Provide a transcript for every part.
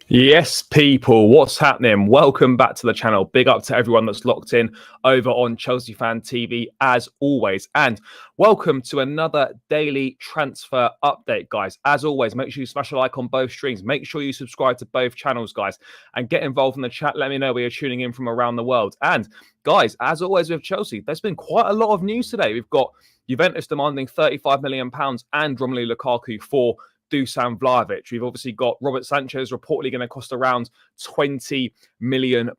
Yes, people, what's happening? Welcome back to the channel. Big up to everyone that's locked in over on Chelsea Fan TV as always. And welcome to another daily transfer update, guys. As always, make sure you smash a like on both streams. Make sure you subscribe to both channels, guys, and get involved in the chat. Let me know where you're tuning in from around the world. And guys, as always with Chelsea, there's been quite a lot of news today. We've got Juventus demanding £35 million and Romelu Lukaku for Dusan Vlahovic. We've obviously got Robert Sanchez reportedly going to cost around £20 million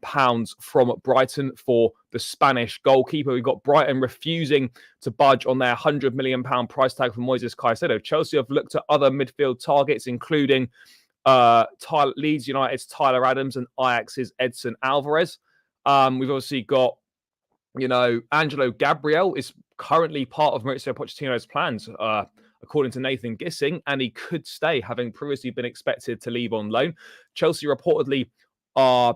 from Brighton for the Spanish goalkeeper. We've got Brighton refusing to budge on their £100 million price tag for Moises Caicedo. Chelsea have looked at other midfield targets, including Leeds United's Tyler Adams and Ajax's Edson Alvarez. We've obviously got, Angelo Gabriel is currently part of Mauricio Pochettino's plans, according to Nathan Gissing, and he could stay, having previously been expected to leave on loan. Chelsea reportedly are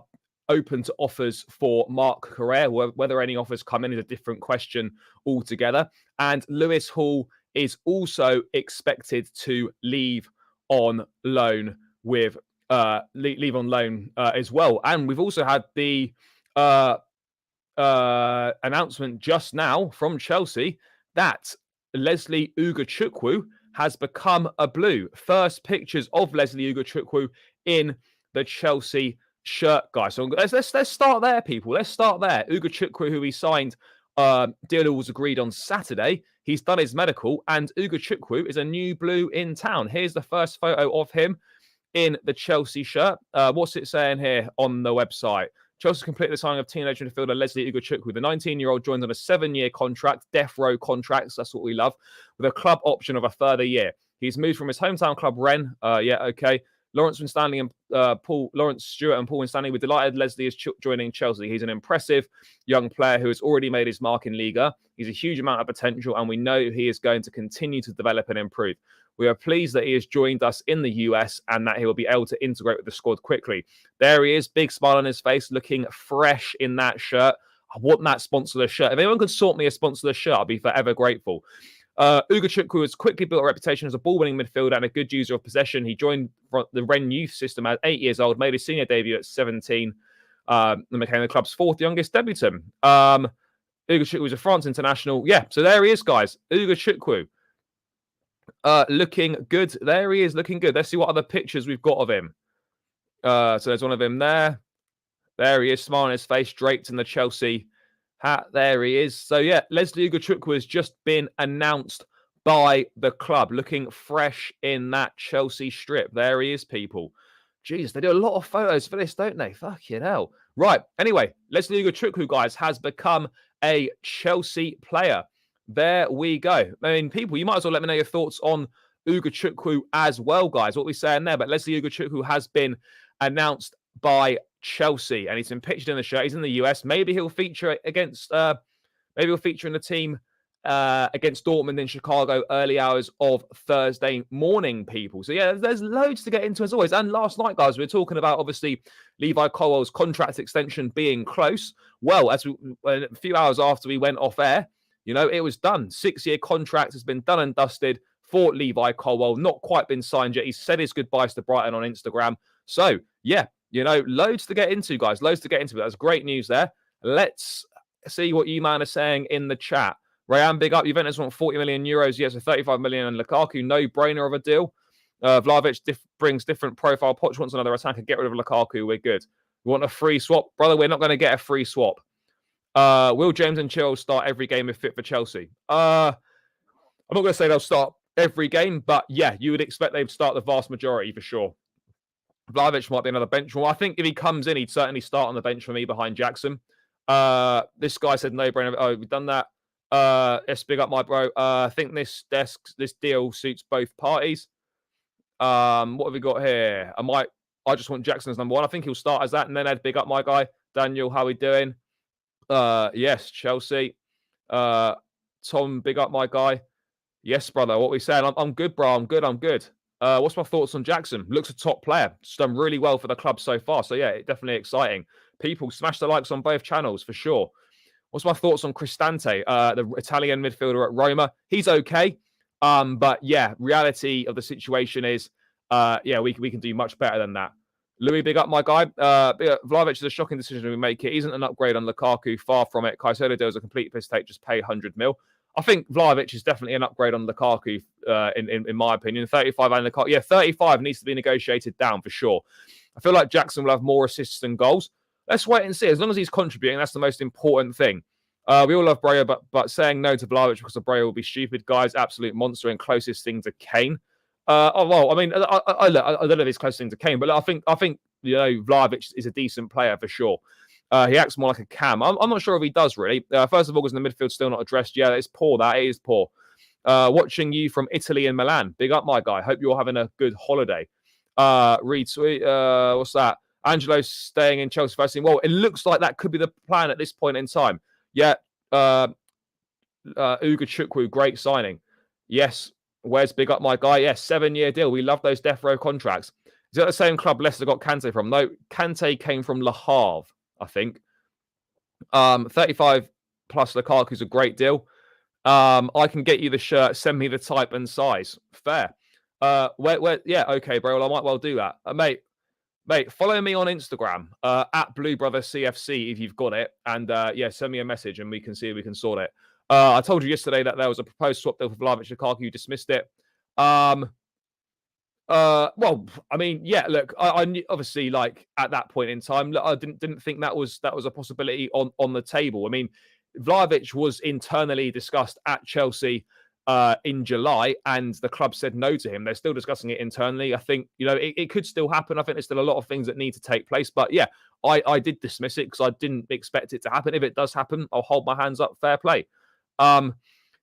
open to offers for Marc Correa. Whether any offers come in is a different question altogether. And Lewis Hall is also expected to leave on loan with as well. And we've also had the announcement just now from Chelsea that Leslie Ugochukwu has become a Blue. First pictures of Leslie Ugochukwu in the Chelsea shirt, guys. So let's start there, people. Let's start there. Ugochukwu, who he signed, deal was agreed on Saturday. He's done his medical, and Ugochukwu is a new Blue in town. Here's the first photo of him in the Chelsea shirt. What's it saying here on the website? Chelsea completed the signing of teenage midfielder Leslie Ugochukwu. The 19-year-old joins on a 7-year contract, death row contracts, that's what we love, with a club option of a further year. He's moved from his hometown club, Rennes. Lawrence Winstanley and Lawrence Stewart and Paul Winstanley were delighted Leslie is joining Chelsea. He's an impressive young player who has already made his mark in Liga. He's a huge amount of potential, and we know he is going to continue to develop and improve. We are pleased that he has joined us in the US and that he will be able to integrate with the squad quickly. There he is, big smile on his face, looking fresh in that shirt. I want that sponsorless shirt. If anyone could sort me a sponsorless shirt, I'll be forever grateful. Ugochukwu has quickly built a reputation as a ball-winning midfielder and a good user of possession. He joined the Rennes youth system at 8 years old, made his senior debut at 17, and became the club's 4th youngest debutant. Ugochukwu was a France international. Yeah, so there he is, guys. Ugochukwu. Looking good. There he is, looking good. Let's see what other pictures we've got of him. So there's one of him there. There he is, smiling on his face, draped in the Chelsea hat. There he is. So yeah, Leslie Ugochukwu has just been announced by the club, looking fresh in that Chelsea strip. There he is, people. Jeez, they do a lot of photos for this, don't they? Fucking hell. Right. Anyway, Leslie Ugochukwu, guys, has become a Chelsea player. There we go. I mean, people, you might as well let me know your thoughts on Ugochukwu as well, guys. What we're saying there, but Leslie Ugochukwu has been announced by Chelsea, and he's been pictured in the shirt. He's in the US. Maybe he'll feature against. Maybe he'll feature in the team against Dortmund in Chicago early hours of Thursday morning, people. So yeah, there's loads to get into as always. And last night, guys, we were talking about obviously Levi Colwell's contract extension being close. Well, a few hours after we went off air, it was done. 6-year contract has been done and dusted for Levi Colwell. Not quite been signed yet. He said his goodbyes to Brighton on Instagram. So, yeah, loads to get into, guys. Loads to get into. That's great news there. Let's see what you man are saying in the chat. Rayan, big up. Juventus want 40 million euros. Yes, so 35 million. And Lukaku, no-brainer of a deal. Vlahovic brings different profile. Poch wants another attacker. Get rid of Lukaku. We're good. We want a free swap. Brother, we're not going to get a free swap. Will James and Chilwell start every game if fit for Chelsea? I'm not going to say they'll start every game, but yeah, you would expect they'd start the vast majority for sure. Vlahovic might be another bench. Well, I think if he comes in, he'd certainly start on the bench for me behind Jackson. This guy said no-brainer. Oh, we've done that. Let's big up my bro. I think this deal suits both parties. What have we got here? I just want Jackson as number 1. I think he'll start as that, and then I'd big up my guy. Daniel, how we doing? Yes, Chelsea. Tom, big up my guy. Yes, brother. What we saying? I'm good, bro. I'm good. What's my thoughts on Jackson? Looks a top player. Just done really well for the club so far. So yeah, definitely exciting. People, smash the likes on both channels for sure. What's my thoughts on Cristante, the Italian midfielder at Roma? He's okay. But yeah, reality of the situation is, we can do much better than that. Louis, big up, my guy. Vlahovic is a shocking decision we make. It isn't an upgrade on Lukaku. Far from it. Caicedo deals a complete piss take. Just pay 100 mil. I think Vlahovic is definitely an upgrade on Lukaku, in my opinion. 35 and Lukaku. Yeah, 35 needs to be negotiated down for sure. I feel like Jackson will have more assists than goals. Let's wait and see. As long as he's contributing, that's the most important thing. We all love Breuer, but saying no to Vlahovic because of Breuer will be stupid. Guys, absolute monster and closest thing to Kane. I don't know if he's closest thing to Kane, but I think Vlahovic is a decent player for sure. He acts more like a cam. I'm not sure if he does really. First of August in the midfield still not addressed. Yeah, it's poor. It is poor. Watching you from Italy and Milan. Big up, my guy. Hope you're having a good holiday. Retweet. What's that? Angelo staying in Chelsea first team. Well, it looks like that could be the plan at this point in time. Yeah. Ugochukwu, great signing. Yes. Where's big up, my guy? Yes, 7-year deal. We love those death row contracts. Is that the same club Leicester got Kante from? No, Kante came from Le Havre, I think. 35 plus Lukaku's a great deal. I can get you the shirt. Send me the type and size. Fair. Yeah, okay, bro. Well, I might well do that. Mate, follow me on Instagram at Blue Brother CFC if you've got it. And yeah, send me a message and we can see if we can sort it. I told you yesterday that there was a proposed swap deal for Vlahovic Lukaku. You dismissed it. Well, I mean, yeah. Look, I knew, obviously, like at that point in time, look, I didn't think that was a possibility on the table. I mean, Vlahovic was internally discussed at Chelsea in July, and the club said no to him. They're still discussing it internally. I think it could still happen. I think there's still a lot of things that need to take place. But yeah, I did dismiss it because I didn't expect it to happen. If it does happen, I'll hold my hands up. Fair play.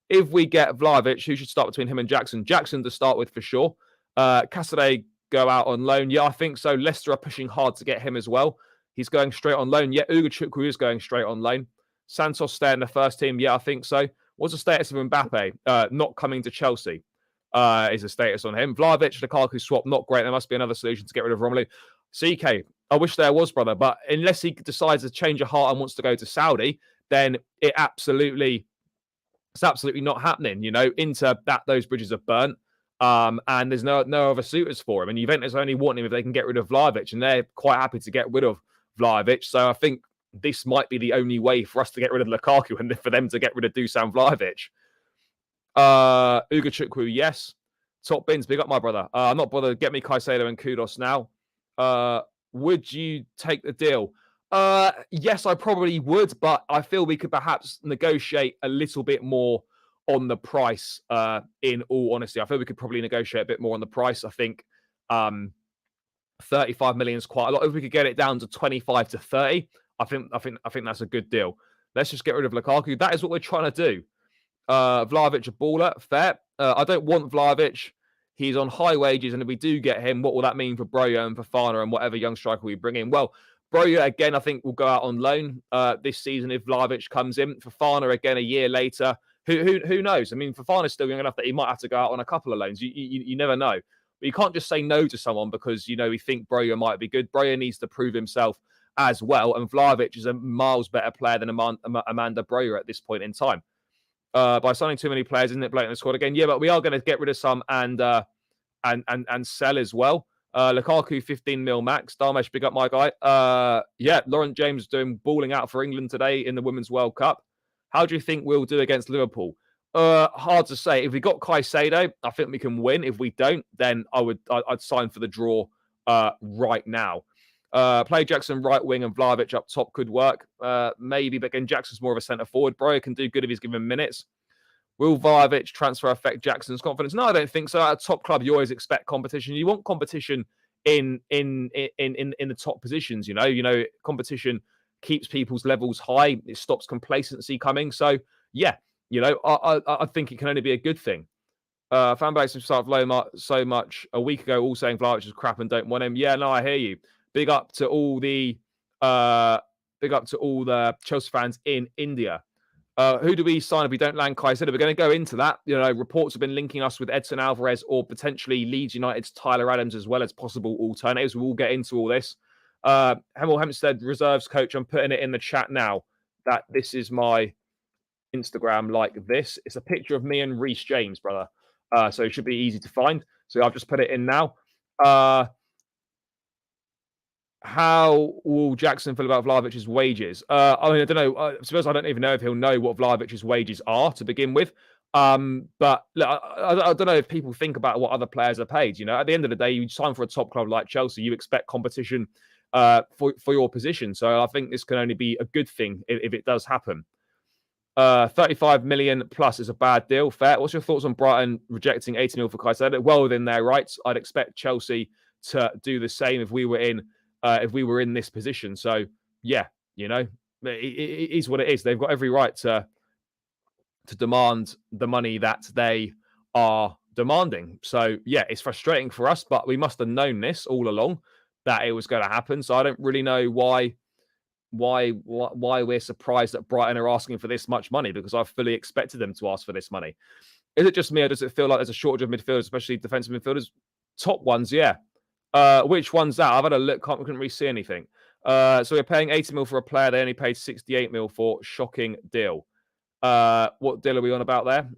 If we get Vlahovic, who should start between him and Jackson? Jackson to start with for sure. Caicedo go out on loan. Yeah, I think so. Leicester are pushing hard to get him as well. He's going straight on loan. Yeah, Ugochukwu is going straight on loan. Santos stay in the first team. Yeah, I think so. What's the status of Mbappe? Not coming to Chelsea is the status on him. Vlahovic, Lukaku swap, not great. There must be another solution to get rid of Romelu. CK, I wish there was, brother. But unless he decides to change of heart and wants to go to Saudi, then it's absolutely not happening. Into that those bridges are burnt. And there's no other suitors for him. And Juventus only want him if they can get rid of Vlahovic, and they're quite happy to get rid of Vlahovic. So I think this might be the only way for us to get rid of Lukaku and for them to get rid of Dusan Vlahovic. Ugochukwu, yes. Top bins, big up, my brother. I'm not bothered. Get me Caicedo and Kudos now. Would you take the deal? Yes, I probably would, but I feel we could perhaps negotiate a little bit more on the price. In all honesty, I feel we could probably negotiate a bit more on the price. I think 35 million is quite a lot. If we could get it down to 25 to 30, I think that's a good deal. Let's just get rid of Lukaku. That is what we're trying to do. Vlahovic a baller, fair. I don't want Vlahovic. He's on high wages, and if we do get him, what will that mean for Breuer and Fofana and whatever young striker we bring in? Well, Breuer, again, I think will go out on loan this season if Vlahovic comes in. Fofana, again, a year later. Who knows? I mean, Fofana's still young enough that he might have to go out on a couple of loans. You never know. But you can't just say no to someone because, we think Breuer might be good. Breuer needs to prove himself as well. And Vlahovic is a miles better player than Amanda Breuer at this point in time. By signing too many players, isn't it blatant the squad again? Yeah, but we are going to get rid of some and sell as well. Lukaku, 15 mil max. Darmesh, big up, my guy. Yeah, Laurent James doing balling out for England today in the Women's World Cup. How do you think we'll do against Liverpool? Hard to say. If we got Caicedo, I think we can win. If we don't, then I'd sign for the draw right now. Play Jackson right wing and Vlahovic up top could work. Maybe, but again, Jackson's more of a centre forward. Breuer can do good if he's given minutes. Will Vlahovic transfer affect Jackson's confidence? No, I don't think so. At a top club, you always expect competition. You want competition in the top positions. Competition keeps people's levels high. It stops complacency coming. So yeah, I think it can only be a good thing. Fan base have started so much a week ago, all saying Vlahovic is crap and don't want him. Yeah, no, I hear you. Big up to all the Chelsea fans in India. Who do we sign if we don't land Caicedo? We're going to go into that. Reports have been linking us with Edson Alvarez or potentially Leeds United's Tyler Adams as well as possible alternatives. We will get into all this. Hemel Hempstead reserves coach. I'm putting it in the chat now that this is my Instagram like this. It's a picture of me and Reece James, brother. So it should be easy to find. So I've just put it in now. how will Jackson feel about Vlahovic's wages? I mean, I don't know. I suppose I don't even know if he'll know what Vlahovic's wages are to begin with. But look, I don't know if people think about what other players are paid. You know, at the end of the day, you sign for a top club like Chelsea, you expect competition for your position. So I think this can only be a good thing if it does happen. 35 million plus is a bad deal. Fair. What's your thoughts on Brighton rejecting 80 mil for Caicedo? Well within their rights. I'd expect Chelsea to do the same if we were in this position. So yeah, you know, it is what it is. They've got every right to demand the money that they are demanding. So yeah, it's frustrating for us, but we must have known this all along that it was going to happen. So I don't really know why we're surprised that Brighton are asking for this much money, because I fully expected them to ask for this money. Is it just me, or does it feel like there's a shortage of midfielders, especially defensive midfielders? Top ones, yeah. Which one's that? I've had a look, couldn't really see anything. So we're paying 80 mil for a player they only paid 68 mil for. Shocking deal. What deal are we on about there?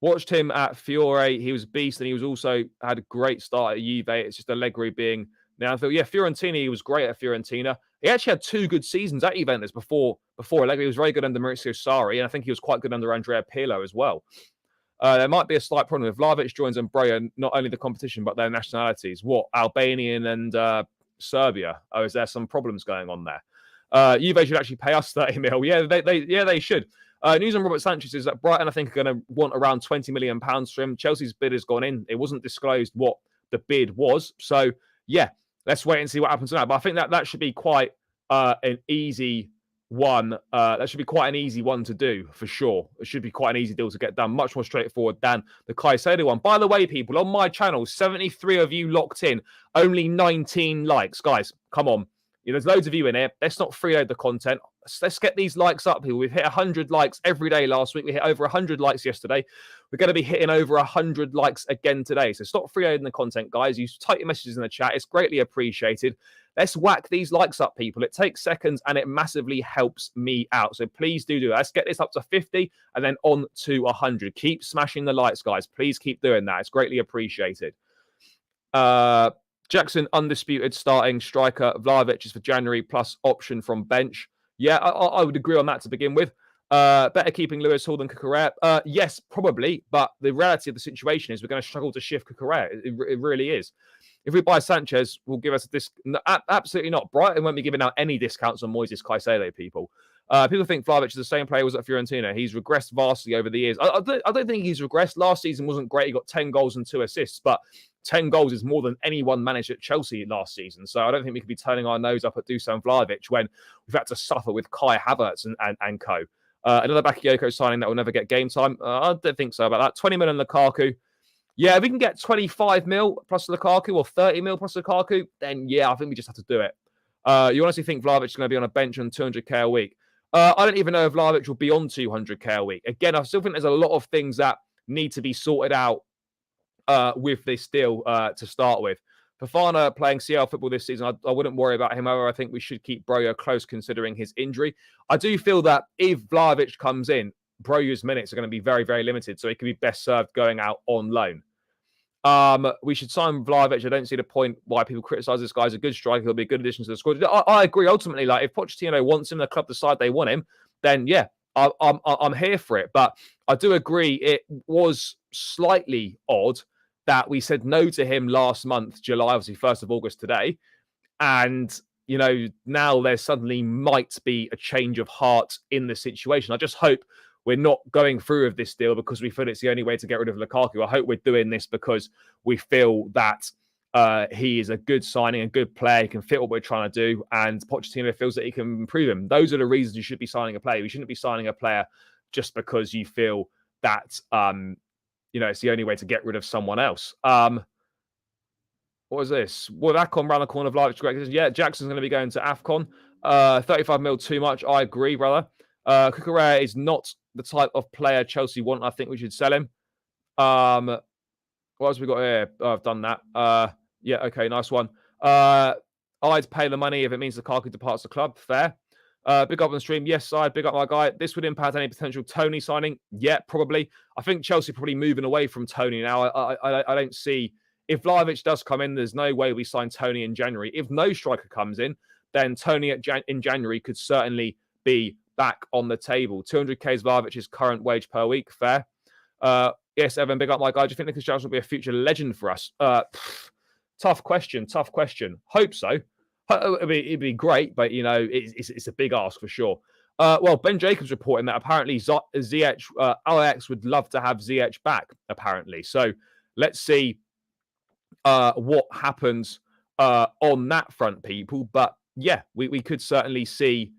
Watched him at Fiore. He was a beast, and he was also had a great start at Juve. It's just Allegri being now. Yeah, Fiorentina, he was great at Fiorentina. He actually had 2 good seasons at Juventus before Allegri. He was very good under Maurizio Sarri, and I think he was quite good under Andrea Pirlo as well. There might be a slight problem if Vlahovic joins Umbrea, not only the competition, but their nationalities. What, Albanian and Serbia? Oh, is there some problems going on there? Juve should actually pay us 30 mil. Yeah, they should. News on Robert Sanchez is that Brighton, I think, are going to want around £20 million for him. Chelsea's bid has gone in. It wasn't disclosed what the bid was. So, yeah, let's wait and see what happens to that. But I think that should be quite an easy one. That should be quite an easy one to do, for sure. It should be quite an easy deal to get done. Much more straightforward than the Caicedo one. By the way, people, on my channel, 73 of you locked in. Only 19 likes. Guys, come on. You know, there's loads of you in here. Let's not freeload the content. Let's get these likes up, people. We've hit 100 likes every day last week. We hit over 100 likes yesterday. We're going to be hitting over 100 likes again today. So stop freeloading the content, guys. You type your messages in the chat. It's greatly appreciated. Let's whack these likes up, people. It takes seconds and it massively helps me out. So please do that. Let's get this up to 50 and then on to 100. Keep smashing the likes, guys. Please keep doing that. It's greatly appreciated. Jackson, undisputed starting striker. Vlahovic is for January plus option from bench. Yeah, I would agree on that to begin with. Better keeping Lewis Hall than Cucurella? Yes, probably. But the reality of the situation is we're going to struggle to shift Cucurella. It really is. If we buy Sanchez, we'll give us a discount. No, absolutely not. Brighton won't be giving out any discounts on Moises Caicedo, people. People think Vlahovic is the same player he was at Fiorentina. He's regressed vastly over the years. I don't think he's regressed. Last season wasn't great. He got 10 goals and 2 assists, but 10 goals is more than anyone managed at Chelsea last season. So I don't think we could be turning our nose up at Dusan Vlahovic when we've had to suffer with Kai Havertz and co. Another Bakayoko signing that will never get game time. I don't think so about that. 20 million Lukaku. Yeah, if we can get 25 mil plus Lukaku or 30 mil plus Lukaku, then yeah, I think we just have to do it. You honestly think Vlahovic is going to be on a bench on 200k a week? I don't even know if Vlahovic will be on 200k a week. Again, I still think there's a lot of things that need to be sorted out with this deal to start with. Fofana playing CL football this season, I wouldn't worry about him. However, I think we should keep Broja close considering his injury. I do feel that if Vlahovic comes in, Broja's minutes are going to be very, very limited, so he could be best served going out on loan. We should sign Vlahovic. I don't see the point why people criticise this guy as a good striker. He'll be a good addition to the squad. I agree. Ultimately, like if Pochettino wants him, the club decide they want him, then yeah, I'm here for it. But I do agree it was slightly odd that we said no to him last month, July, obviously 1st of August today, and you know now there suddenly might be a change of heart in the situation. I just hope we're not going through with this deal because we feel it's the only way to get rid of Lukaku. I hope we're doing this because we feel that he is a good signing, a good player, he can fit what we're trying to do, and Pochettino feels that he can improve him. Those are the reasons you should be signing a player. You shouldn't be signing a player just because you feel that, you know, it's the only way to get rid of someone else. What was this? Well, AFCON round the corner of life. Yeah, Jackson's going to be going to AFCON. 35 mil too much. I agree, brother. Cucurella is not the type of player Chelsea want. I think we should sell him. What else we got here? Oh, I've done that. Yeah, okay, nice one. I'd pay the money if it means Lukaku departs the club. Fair. Big up on the stream. Yes, I'd big up my guy. This would impact any potential Tony signing. Yeah, probably. I think Chelsea probably moving away from Tony now. I don't see If Vlahovic does come in, there's no way we sign Tony in January. If no striker comes in, then Tony in January could certainly be back on the table. 200k is Vlahovic's current wage per week. Fair. Yes, Evan, big up my guy. Do you think Nicholas Jackson will be a future legend for us? Tough question. Hope so. It'd be great, but it's a big ask for sure. Well, Ben Jacobs reporting that apparently Ziyech, Ajax would love to have Ziyech back, apparently. So let's see what happens on that front, people. But yeah, we could certainly see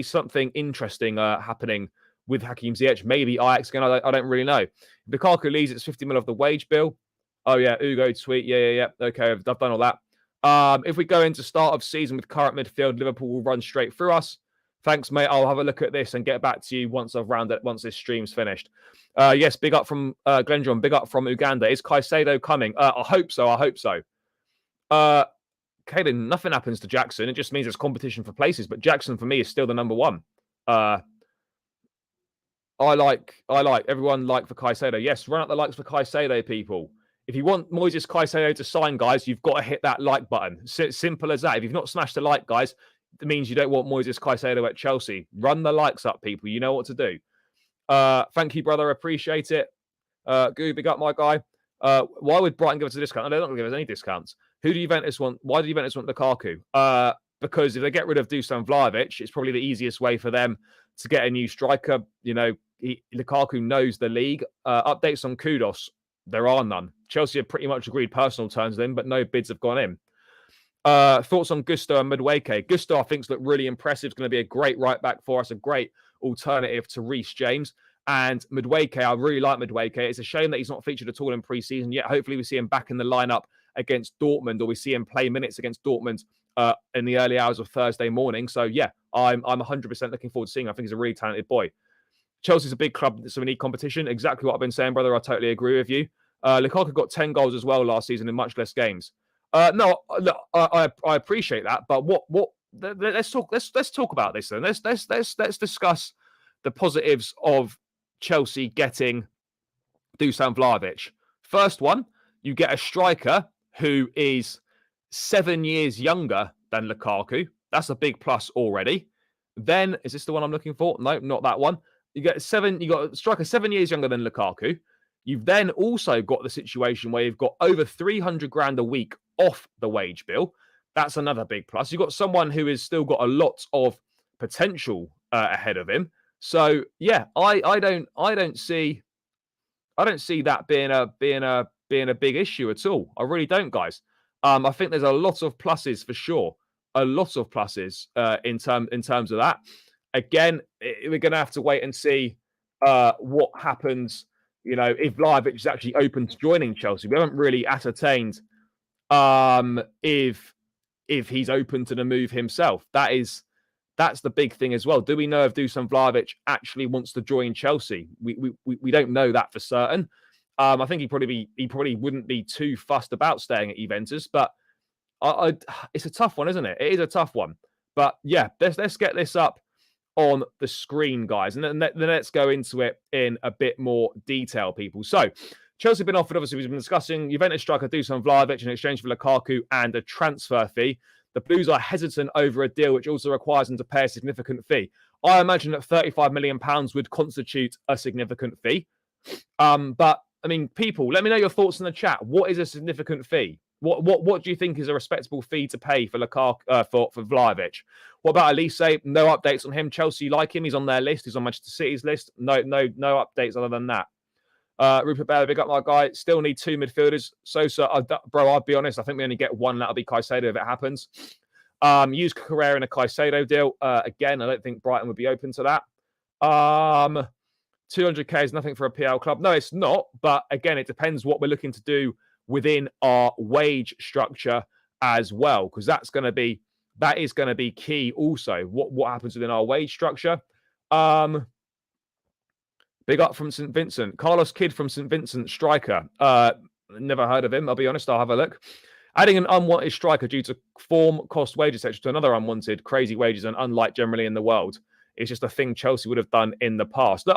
something interesting happening with Hakim Ziyech. Maybe Ajax again. I don't really know. If Lukaku leaves, it's 50 mil of the wage bill. Oh yeah, Ugo tweet. Yeah. Okay, I've done all that. If we go into start of season with current midfield, Liverpool will run straight through us. Thanks, mate. I'll have a look at this and get back to you once once this stream's finished. Yes, big up from Glendron. Big up from Uganda. Is Caicedo coming? I hope so. Caden, nothing happens to Jackson. It just means it's competition for places. But Jackson, for me, is still the number one. Everyone for Caicedo. Yes, run up the likes for Caicedo, people. If you want Moises Caicedo to sign, guys, you've got to hit that like button. Simple as that. If you've not smashed the like, guys, it means you don't want Moises Caicedo at Chelsea. Run the likes up, people. You know what to do. Thank you, brother. Appreciate it. Goo, big up, my guy. Why would Brighton give us a discount? They're not going to give us any discounts. Who do Juventus want? Why do Juventus want Lukaku? Because if they get rid of Dusan Vlahovic, it's probably the easiest way for them to get a new striker. Lukaku knows the league. Updates on Kudos. There are none. Chelsea have pretty much agreed personal terms with him, but no bids have gone in. Thoughts on Gusto and Madueke? Gusto, I think, look really impressive. It's going to be a great right back for us, a great alternative to Reece James. And Madueke, I really like Madueke. It's a shame that he's not featured at all in pre-season yet. Hopefully we see him back in the lineup against Dortmund, or we see him play minutes against Dortmund in the early hours of Thursday morning. So yeah, I'm 100% looking forward to seeing him. I think he's a really talented boy. Chelsea's a big club, so we need competition. Exactly what I've been saying, brother. I totally agree with you. Lukaku got 10 goals as well last season in much less games. No, look, I appreciate that, but let's talk about this then. Let's discuss the positives of Chelsea getting Dusan Vlahovic. First one, you get a striker who is 7 years younger than Lukaku. That's a big plus already. Then, is this the one I'm looking for? No, not that one. You got a striker 7 years younger than Lukaku. You've then also got the situation where you've got over 300 grand a week off the wage bill. That's another big plus. You've got someone who has still got a lot of potential ahead of him. So yeah, I don't see that being a big issue at all. I really don't, guys. I think there's a lot of pluses for sure. A lot of pluses in terms of that. Again, we're going to have to wait and see what happens. If Vlahovic is actually open to joining Chelsea. We haven't really ascertained if he's open to the move himself. That's the big thing as well. Do we know if Dusan Vlahovic actually wants to join Chelsea? We don't know that for certain. I think he probably wouldn't be too fussed about staying at Juventus, but it's a tough one, isn't it? It is a tough one. But yeah, let's get this up on the screen, guys, and then let's go into it in a bit more detail, people. So Chelsea have been offered, obviously, we've been discussing Juventus striker Dusan Vlahovic in exchange for Lukaku and a transfer fee. The Blues are hesitant over a deal which also requires them to pay a significant fee. I imagine that £35 million would constitute a significant fee. But I mean, people, let me know your thoughts in the chat. What is a significant fee? What do you think is a respectable fee to pay for Lukaku for Vlahovic? What about Elise? No updates on him. Chelsea like him. He's on their list. He's on Manchester City's list. No updates other than that. Rupert Bell, big up my guy. Still need two midfielders. Bro, I'll be honest. I think we only get one. That'll be Caicedo if it happens. Use Carrera in a Caicedo deal. Again, I don't think Brighton would be open to that. 200k is nothing for a PL club. No, it's not. But again, it depends what we're looking to do within our wage structure as well, because that is going to be key also. What happens within our wage structure? Big up from St. Vincent. Carlos Kidd from St. Vincent, striker. Never heard of him. I'll be honest. I'll have a look. Adding an unwanted striker due to form, cost, wages, etc. to another unwanted, crazy wages and unlike generally in the world. It's just a thing Chelsea would have done in the past.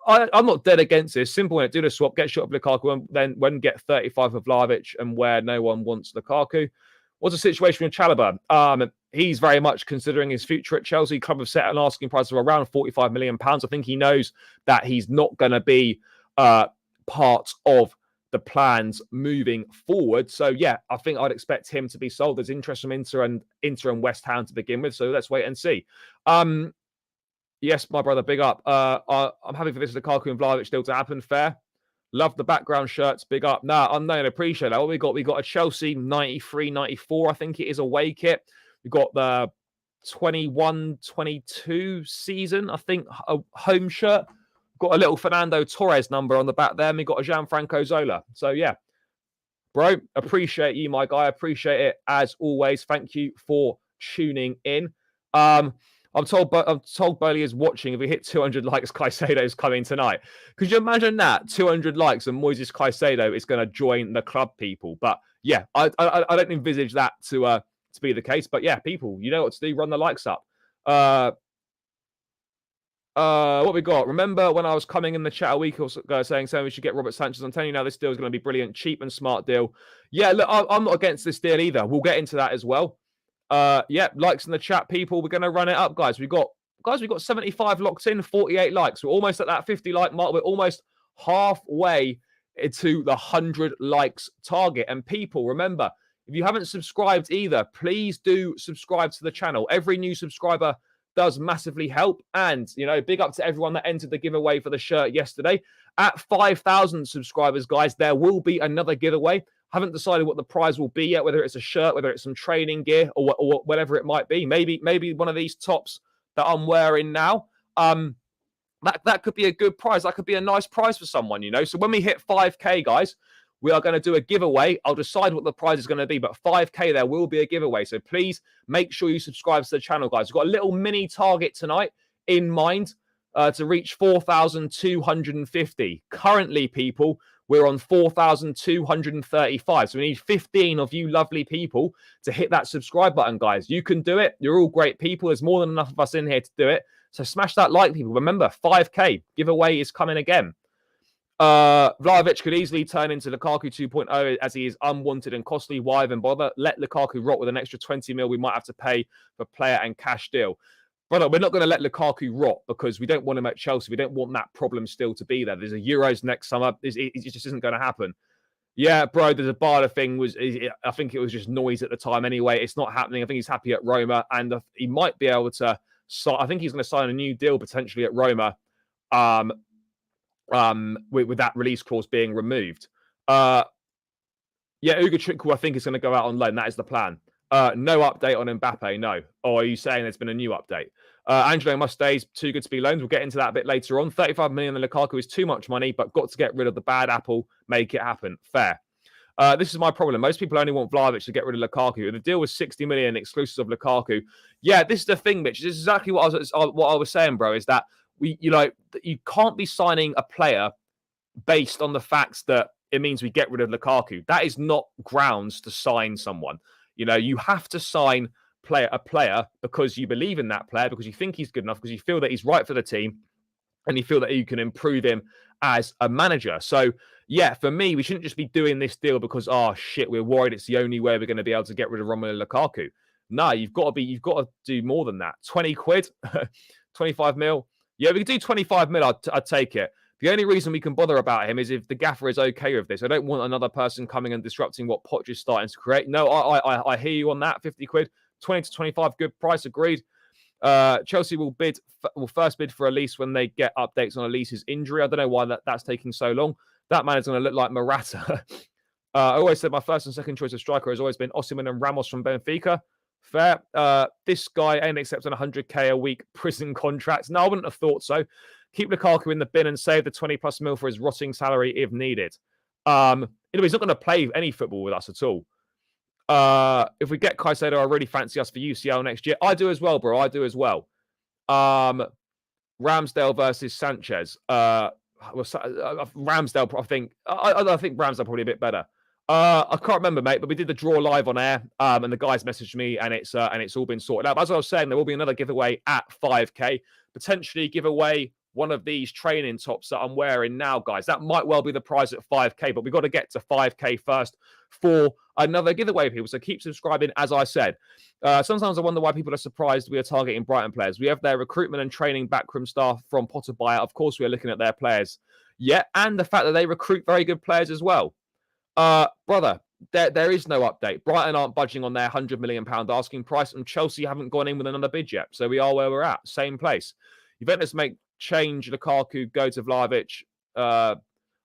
I'm not dead against this. Simple, when it do the swap, get shot of Lukaku, and then when get 35 of Vlahovic, and where no one wants Lukaku. What's the situation with Chalobah? He's very much considering his future at Chelsea. Club have set an asking price of around £45 million. I think he knows that he's not going to be part of the plans moving forward. So, yeah, I think I'd expect him to be sold. There's interest from Inter and West Ham to begin with. So let's wait and see. Yes, my brother, big up. I'm happy for this Lukaku and Vlahovic still to happen. Fair. Love the background shirts. Big up. Nah, unknown. Appreciate that. What we got? We got a Chelsea 93-94, I think it is, away kit. We got the 21-22 season, I think, a home shirt. Got a little Fernando Torres number on the back there. And we got a Gianfranco Zola. So, yeah. Bro, appreciate you, my guy. Appreciate it as always. Thank you for tuning in. I'm told Bowley is watching. If we hit 200 likes, Caicedo is coming tonight. Could you imagine that? 200 likes and Moises Caicedo is going to join the club, people. But yeah, I don't envisage that to be the case. But yeah, people, you know what to do. Run the likes up. What we got? Remember when I was coming in the chat a week ago saying we should get Robert Sanchez? I'm telling you now, this deal is going to be brilliant, cheap and smart deal. Yeah, look, I'm not against this deal either. We'll get into that as well. Yeah, likes in the chat, people. We're going to run it up, guys. We've got 75 locked in, 48 likes. We're almost at that 50 like mark. We're almost halfway to the 100 likes target. And people, remember, if you haven't subscribed either, please do subscribe to the channel. Every new subscriber does massively help. And, you know, big up to everyone that entered the giveaway for the shirt yesterday. At 5,000 subscribers, guys, there will be another giveaway. Haven't decided what the prize will be yet, whether it's a shirt, whether it's some training gear, or whatever it might be. Maybe one of these tops that I'm wearing now. That could be a good prize. That could be a nice prize for someone, you know. So when we hit 5K, guys, we are going to do a giveaway. I'll decide what the prize is going to be, but 5K, there will be a giveaway. So please make sure you subscribe to the channel, guys. We've got a little mini target tonight in mind to reach 4,250. Currently, people, we're on 4,235. So we need 15 of you lovely people to hit that subscribe button, guys. You can do it. You're all great people. There's more than enough of us in here to do it. So smash that like, people. Remember, 5K giveaway is coming again. Vlahovic could easily turn into Lukaku 2.0 as he is unwanted and costly. Why even bother? Let Lukaku rot with an extra 20 mil we might have to pay for player and cash deal. Brother, we're not going to let Lukaku rot because we don't want him at Chelsea. We don't want that problem still to be there. There's a Euros next summer. It just isn't going to happen. Yeah, bro, there's a Barda thing. I think it was just noise at the time anyway. It's not happening. I think he's happy at Roma, and he might be able to. I think he's going to sign a new deal potentially at Roma, with that release clause being removed. Yeah, Ugochukwu, I think, is going to go out on loan. That is the plan. No update on Mbappe, no. Or are you saying there's been a new update? Angelo must stay, too good to be loaned. We'll get into that a bit later on. 35 million on Lukaku is too much money, but got to get rid of the bad apple, make it happen. Fair. This is my problem. Most people only want Vlahovic to get rid of Lukaku. The deal was 60 million exclusive of Lukaku. Yeah, this is the thing, Mitch. This is exactly what I was saying, bro, is that you can't be signing a player based on the facts that it means we get rid of Lukaku. That is not grounds to sign someone. You know, you have to sign a player because you believe in that player, because you think he's good enough, because you feel that he's right for the team, and you feel that you can improve him as a manager. So, yeah, for me, we shouldn't just be doing this deal because, oh, shit, we're worried it's the only way we're going to be able to get rid of Romelu Lukaku. No, you've got to do more than that. 20 quid, 25 mil. Yeah, we could do 25 mil. I'd take it. The only reason we can bother about him is if the gaffer is okay with this. I don't want another person coming and disrupting what Poch is starting to create. No, I hear you on that. 50 quid, 20 to 25, good price, agreed. Chelsea will first bid for a lease when they get updates on Elise's injury. I don't know why that's taking so long. That man is going to look like Morata. I always said my first and second choice of striker has always been Osimhen and Ramos from Benfica. Fair. This guy ain't accepting 100k a week prison contracts. No, I wouldn't have thought so. Keep Lukaku in the bin and save the 20 plus mil for his rotting salary if needed. Anyway, he's not going to play any football with us at all. If we get Caicedo, I really fancy us for UCL next year. I do as well, bro. I do as well. Ramsdale versus Sanchez. Ramsdale, I think Ramsdale probably a bit better. I can't remember, mate, but we did the draw live on air, and the guys messaged me, and it's all been sorted out. But as I was saying, there will be another giveaway at 5k. Potentially give away one of these training tops that I'm wearing now, guys. That might well be the prize at 5K, but we've got to get to 5K first for another giveaway, people. So keep subscribing, as I said. Sometimes I wonder why people are surprised we are targeting Brighton players. We have their recruitment and training backroom staff from Potter buyout. Of course, we are looking at their players. Yeah, and the fact that they recruit very good players as well. Brother, there is no update. Brighton aren't budging on their £100 million asking price, and Chelsea haven't gone in with another bid yet. So we are where we're at. Same place. Juventus make change Lukaku, go to Vlahovic. I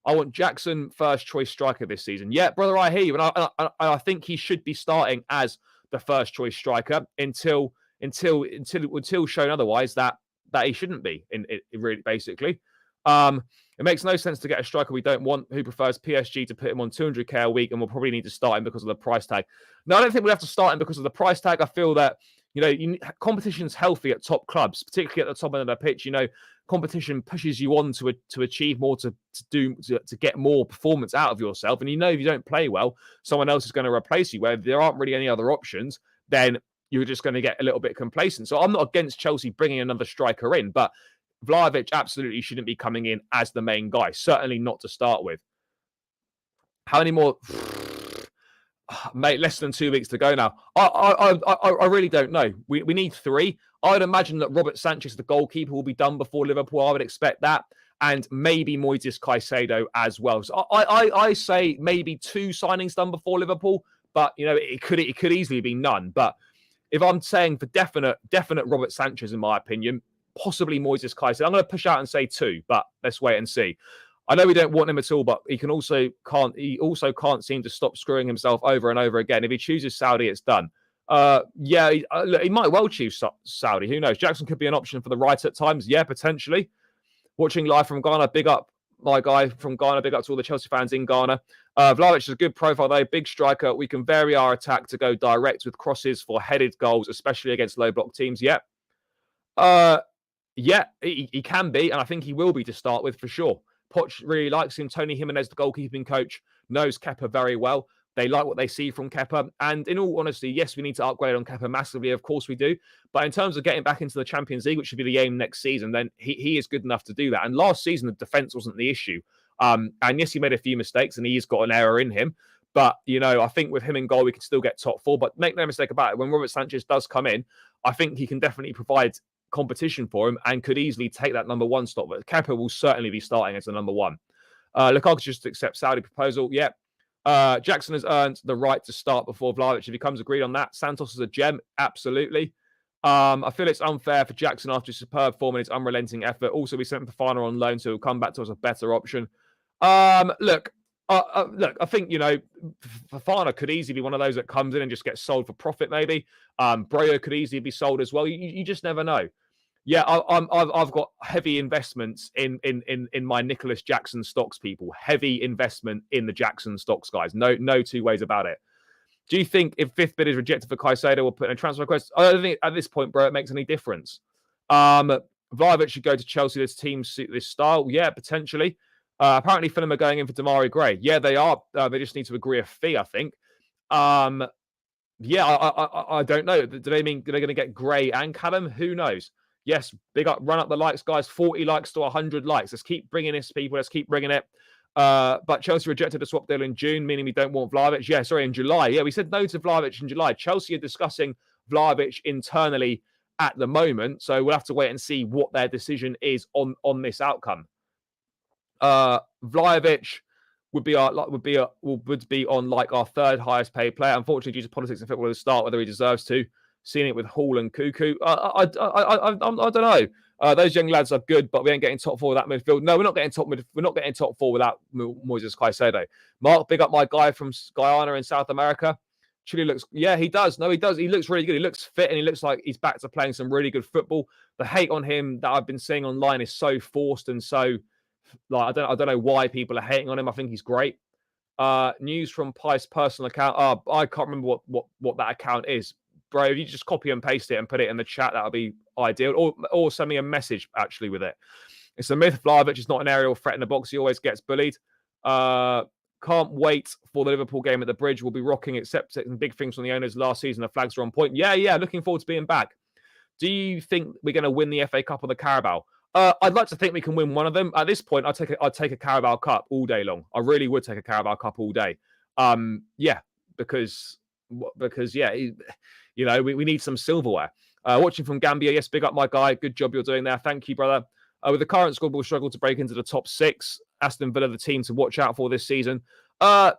want Jackson first choice striker this season. Yeah, brother, I hear you. And I think he should be starting as the first choice striker until shown otherwise that he shouldn't be, really, basically. It makes no sense to get a striker we don't want who prefers PSG to put him on 200k a week, and we'll probably need to start him because of the price tag. No, I don't think we have to start him because of the price tag. I feel that, competition's healthy at top clubs, particularly at the top end of the pitch. Competition pushes you on to achieve more, to get more performance out of yourself. And if you don't play well, someone else is going to replace you. Where there aren't really any other options, then you're just going to get a little bit complacent. So I'm not against Chelsea bringing another striker in, but Vlahovic absolutely shouldn't be coming in as the main guy. Certainly not to start with. How many more? Mate, less than 2 weeks to go now. I really don't know. We need 3. I would imagine that Robert Sanchez, the goalkeeper, will be done before Liverpool. I would expect that. And maybe Moises Caicedo as well. So I say maybe 2 signings done before Liverpool. But, it could easily be none. But if I'm saying for definite Robert Sanchez, in my opinion, possibly Moises Caicedo. I'm going to push out and say 2, but let's wait and see. I know we don't want him at all, but he also can't seem to stop screwing himself over and over again. If he chooses Saudi, it's done. Look, he might well choose Saudi. Who knows? Jackson could be an option for the right at times. Yeah, potentially. Watching live from Ghana, big up my guy from Ghana. Big up to all the Chelsea fans in Ghana. Vlahovic is a good profile, though. Big striker. We can vary our attack to go direct with crosses for headed goals, especially against low block teams. Yeah. Yeah, he can be, and I think he will be to start with for sure. Poch really likes him. Tony Jimenez, the goalkeeping coach, knows Kepa very well. They like what they see from Kepa. And in all honesty, yes, we need to upgrade on Kepa massively. Of course we do. But in terms of getting back into the Champions League, which should be the aim next season, then he is good enough to do that. And last season, the defence wasn't the issue. And yes, he made a few mistakes and he's got an error in him. But, I think with him in goal, we can still get top 4. But make no mistake about it, when Robert Sanchez does come in, I think he can definitely provide competition for him and could easily take that number 1 spot. But Kepa will certainly be starting as the number 1. Lukaku just accepts Saudi proposal. Yeah. Jackson has earned the right to start before Vlahovic. If he comes agreed on that, Santos is a gem. Absolutely. I feel it's unfair for Jackson after his superb form and his unrelenting effort. Also, we sent Fofana on loan, so he'll come back to us a better option. Look, I think, Fofana could easily be one of those that comes in and just gets sold for profit, maybe. Breo could easily be sold as well. You just never know. Yeah, I've got heavy investments in my Nicholas Jackson stocks, people. Heavy investment in the Jackson stocks, guys. No 2 ways about it. Do you think if 5th bid is rejected for Caicedo, we'll put in a transfer request? I don't think at this point, bro, it makes any difference. Vlahovic should go to Chelsea. This team suit this style. Yeah, potentially. Apparently, Fulham are going in for Damari Gray. Yeah, they are. They just need to agree a fee, I think. Yeah, I don't know. Do they mean they're going to get Gray and Callum? Who knows? Yes, big up, run up the likes, guys. 40 likes to 100 likes. Let's keep bringing this, people. Let's keep bringing it. But Chelsea rejected a swap deal in June, meaning we don't want Vlahovic. Yeah, sorry, in July. Yeah, we said no to Vlahovic in July. Chelsea are discussing Vlahovic internally at the moment, so we'll have to wait and see what their decision is on this outcome. Vlahovic would be on like our 3rd highest paid player. Unfortunately, due to politics and football at the start, whether he deserves to. Seeing it with Hall and Cuckoo. I don't know. Those young lads are good, but we ain't getting top 4 without midfield. No, we're not getting top 4 without Moises Caicedo. Mark, big up my guy from Guyana in South America. Chile looks, yeah, he does. No, he does. He looks really good. He looks fit and he looks like he's back to playing some really good football. The hate on him that I've been seeing online is so forced and so, like, I don't know why people are hating on him. I think he's great. News from Pice's personal account. I can't remember what that account is. Bro, if you just copy and paste it and put it in the chat, that would be ideal. Or send me a message, actually, with it. It's a myth. Vlahovic is not an aerial threat in the box. He always gets bullied. Can't wait for the Liverpool game at the Bridge. We'll be rocking, accepting big things from the owners last season. The flags are on point. Yeah. Looking forward to being back. Do you think we're going to win the FA Cup or the Carabao? I'd like to think we can win one of them. At this point, I'd take a Carabao Cup all day long. I really would take a Carabao Cup all day. Yeah, because yeah, we need some silverware. Watching from Gambia, yes, big up my guy. Good job you're doing there. Thank you, brother. With the current squad, we'll struggle to break into the top 6. Aston Villa, the team to watch out for this season. I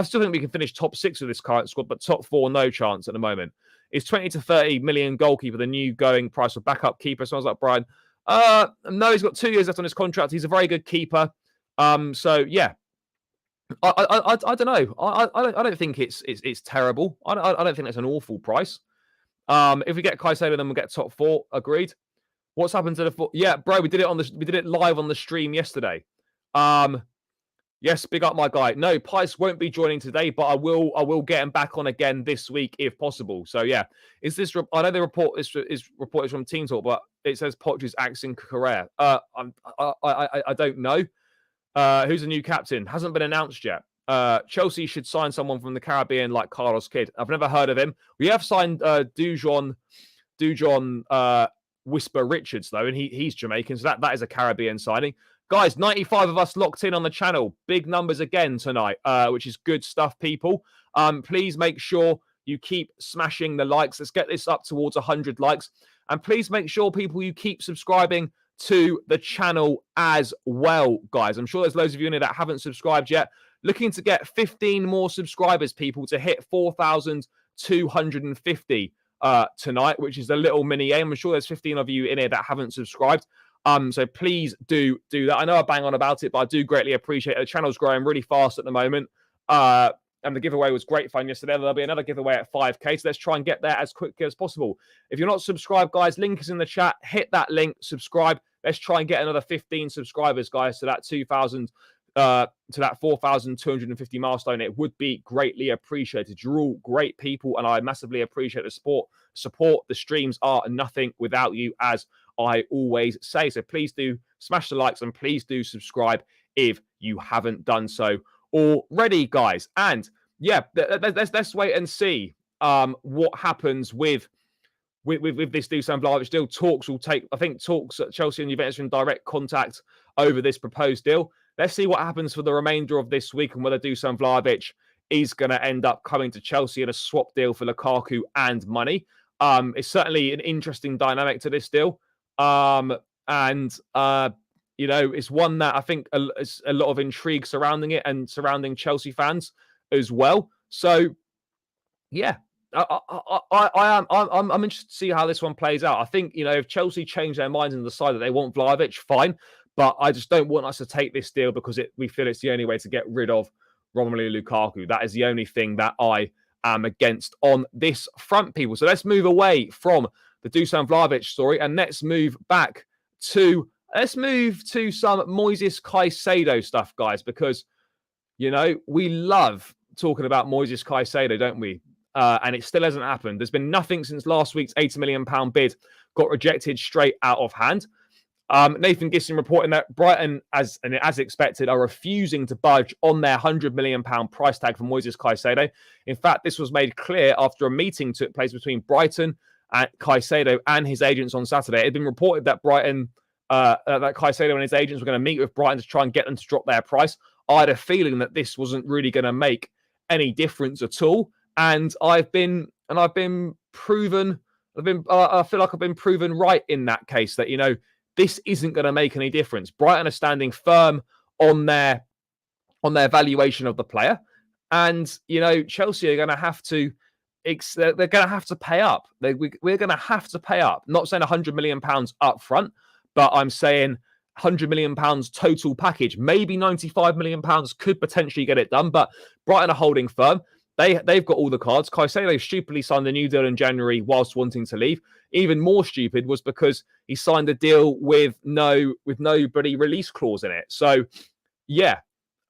still think we can finish top 6 with this current squad, but top 4, no chance at the moment. Is 20 to 30 million goalkeeper the new going price for backup keeper? Sounds like Brian. No, he's got 2 years left on his contract. He's a very good keeper. So yeah, I don't know. I don't think it's terrible. I don't think that's an awful price. If we get Caicedo, then we'll get top 4. Agreed. What's happened to the? Yeah, bro, we did it live on the stream yesterday. Yes, big up my guy. No, Pice won't be joining today, but I will get him back on again this week if possible. So yeah, is this? I know the report is reported from Team Talk, but it says Poch is axing Correa. I don't know. Who's the new captain? Hasn't been announced yet. Chelsea should sign someone from the Caribbean like Carlos Kidd. I've never heard of him. We have signed Dujon Whisper Richards though, and he's Jamaican, so that is a Caribbean signing. Guys, 95 of us locked in on the channel. Big numbers again tonight, which is good stuff, people. Please make sure you keep smashing the likes. Let's get this up towards 100 likes. And please make sure, people, you keep subscribing to the channel as well, guys. I'm sure there's loads of you in here that haven't subscribed yet. Looking to get 15 more subscribers, people, to hit 4,250 tonight, which is a little mini aim. I'm sure there's 15 of you in here that haven't subscribed. So please do that. I know I bang on about it, but I do greatly appreciate it. The channel's growing really fast at the moment. And the giveaway was great fun yesterday. There'll be another giveaway at 5K. So let's try and get there as quickly as possible. If you're not subscribed, guys, link is in the chat. Hit that link, subscribe. Let's try and get another 15 subscribers, guys, to that 2,000, to that 4,250 milestone. It would be greatly appreciated. You're all great people, and I massively appreciate the support. The streams are nothing without you, as I always say. So please do smash the likes and please do subscribe if you haven't done so already, guys. And yeah, let's wait and see what happens with this Dusan Vlahovic deal. Talks will take, I think, talks at Chelsea and Juventus are in direct contact over this proposed deal. Let's see what happens for the remainder of this week and whether Dusan Vlahovic is going to end up coming to Chelsea in a swap deal for Lukaku and money. It's certainly an interesting dynamic to this deal. It's one that I think is a lot of intrigue surrounding it and surrounding Chelsea fans as well. So, yeah, I'm interested to see how this one plays out. I think, if Chelsea change their minds and decide that they want Vlahovic, fine. But I just don't want us to take this deal because we feel it's the only way to get rid of Romelu Lukaku. That is the only thing that I am against on this front, people. So let's move away from the Dusan Vlahovic story and let's move to some Moises Caicedo stuff, guys, because, we love talking about Moises Caicedo, don't we? And it still hasn't happened. There's been nothing since last week's £80 million bid got rejected straight out of hand. Nathan Gisson reporting that Brighton, as expected, are refusing to budge on their £100 million price tag for Moises Caicedo. In fact, this was made clear after a meeting took place between Brighton and Caicedo and his agents on Saturday. It had been reported that that Caicedo and his agents were going to meet with Brighton to try and get them to drop their price. I had a feeling that this wasn't really going to make any difference at all, and I feel like I've been proven right in that case that this isn't going to make any difference. Brighton are standing firm on their valuation of the player, and Chelsea are going to have to. They're going to have to pay up. We're going to have to pay up. Not saying £100 million up front, but I'm saying £100 million total package. Maybe £95 million could potentially get it done, but Brighton are holding firm. They've got all the cards. Caicedo stupidly signed a new deal in January whilst wanting to leave. Even more stupid was because he signed a deal with nobody release clause in it. So yeah,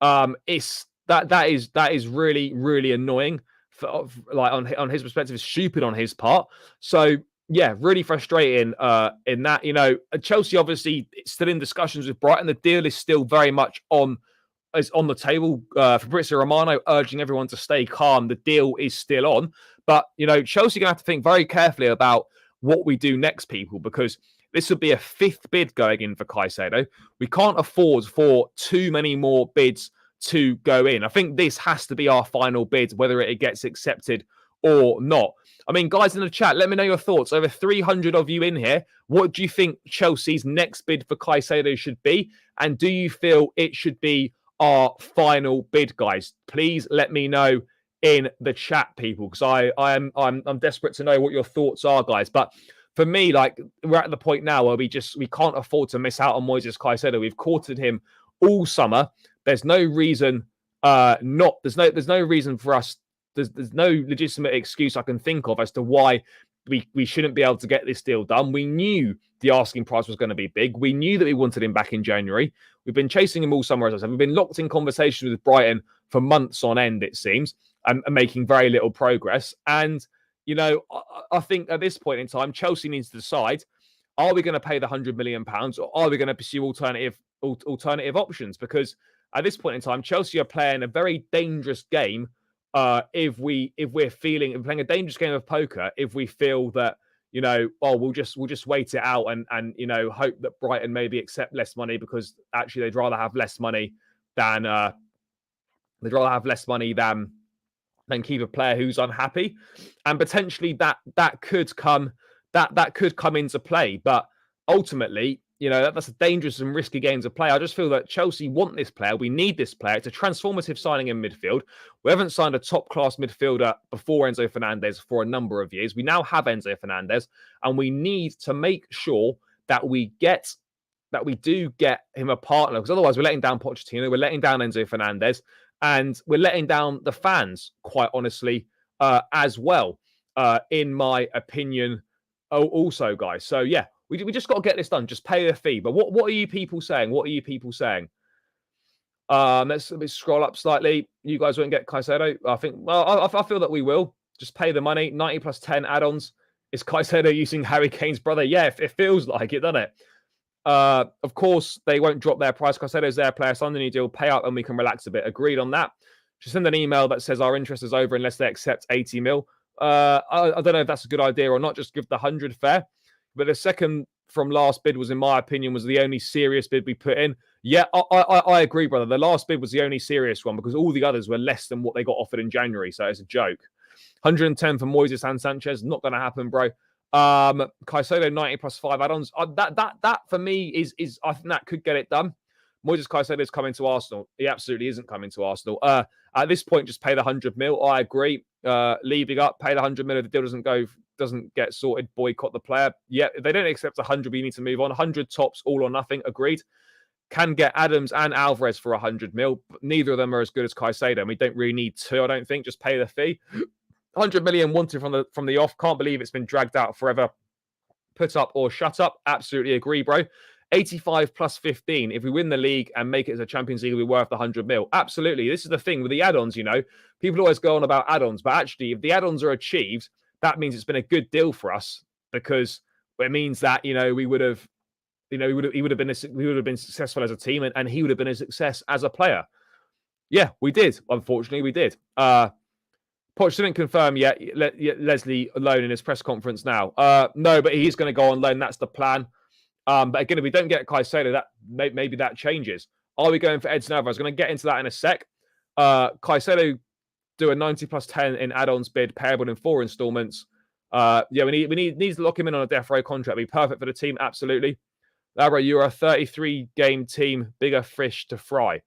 that is really, really annoying. On his perspective, is stupid on his part. So yeah, really frustrating in that. Chelsea obviously still in discussions with Brighton. The deal is still very much on the table. Fabrizio Romano urging everyone to stay calm. The deal is still on, but Chelsea are going to have to think very carefully about what we do next, people, because This would be a 5th bid going in for Caicedo. We can't afford for too many more bids to go in. I think this has to be our final bid, whether it gets accepted or not. I mean, guys in the chat, let me know your thoughts. Over 300 of you in here. What do you think Chelsea's next bid for Caicedo should be? And do you feel it should be our final bid, guys? Please let me know in the chat, people, because I'm desperate to know what your thoughts are, guys. But for me, like, we're at the point now where we can't afford to miss out on Moises Caicedo. We've courted him all summer. There's no reason there's no reason for us. There's no legitimate excuse I can think of as to why we shouldn't be able to get this deal done. We knew the asking price was going to be big. We knew that we wanted him back in January. We've been chasing him all summer, as I said. We've been locked in conversations with Brighton for months on end, it seems, and making very little progress. And, you know, I think at this point in time, Chelsea needs to decide, are we going to pay the £100 million or are we going to pursue alternative options? Because at this point in time, Chelsea are playing a very dangerous game. If we're playing a dangerous game of poker, if we feel that, you know, we'll just wait it out and you know, hope that Brighton maybe accept less money, because actually they'd rather have less money than keep a player who's unhappy, and potentially that could come into play. But ultimately, you know, that's a dangerous and risky game to play. I just feel that Chelsea want this player. We need this player. It's a transformative signing in midfield. We haven't signed a top-class midfielder before Enzo Fernandez for a number of years. We now have Enzo Fernandez, and we need to make sure that we do get him a partner, because otherwise we're letting down Pochettino, we're letting down Enzo Fernandez, and we're letting down the fans, quite honestly, as well, in my opinion, also, guys. So, yeah. We just got to get this done. Just pay the fee. But what are you people saying? Let's scroll up slightly. You guys won't get Caicedo. I think. Well, I feel that we will. Just pay the money. 90 plus 10 add-ons. Is Caicedo using Harry Kane's brother? Yeah, it feels like it, doesn't it? Of course, they won't drop their price. Caicedo's their player. Sign the new deal. Pay out, and we can relax a bit. Agreed on that. Just send an email that says our interest is over unless they accept 80 mil. I don't know if that's a good idea or not. Just give the 100 fair. But the second from last bid was, in my opinion, was the only serious bid we put in. Yeah, I agree, brother. The last bid was the only serious one, because all the others were less than what they got offered in January. So it's a joke. 110 for Moises and Sanchez. Not going to happen, bro. Caicedo 90 plus 5 add-ons. That for me is I think that could get it done. Moises Caicedo is coming to Arsenal. He absolutely isn't coming to Arsenal. At this point, just pay the 100 mil. I agree. Leaving up, pay the 100 mil. If the deal doesn't get sorted, boycott the player. Yeah, if they don't accept 100, we need to move on. 100 tops, all or nothing. Agreed. Can get Adams and Alvarez for 100 mil. But neither of them are as good as Caicedo, and we don't really need two, I don't think. Just pay the fee. 100 million wanted from the off. Can't believe it's been dragged out forever. Put up or shut up. Absolutely agree, bro. 85 plus 15. If we win the league and make it as a Champions League, we're worth the 100 mil. Absolutely. This is the thing with the add-ons, you know. People always go on about add-ons, but actually, if the add-ons are achieved, that means it's been a good deal for us, because it means that, you know, we would have been successful as a team, and he would have been a success as a player. Yeah, we did. Unfortunately, we did. Poch didn't confirm yet Leslie alone in his press conference now. No, but he's going to go on loan. That's the plan. But again, if we don't get Caicedo, that maybe that changes. Are we going for Edson Alvarez? I'm going to get into that in a sec. Caicedo do a 90 plus 10 in add-ons bid, payable in 4 installments. Yeah, we need to lock him in on a death row contract. Be perfect for the team, absolutely. Labra, you're a 33-game team, bigger fish to fry.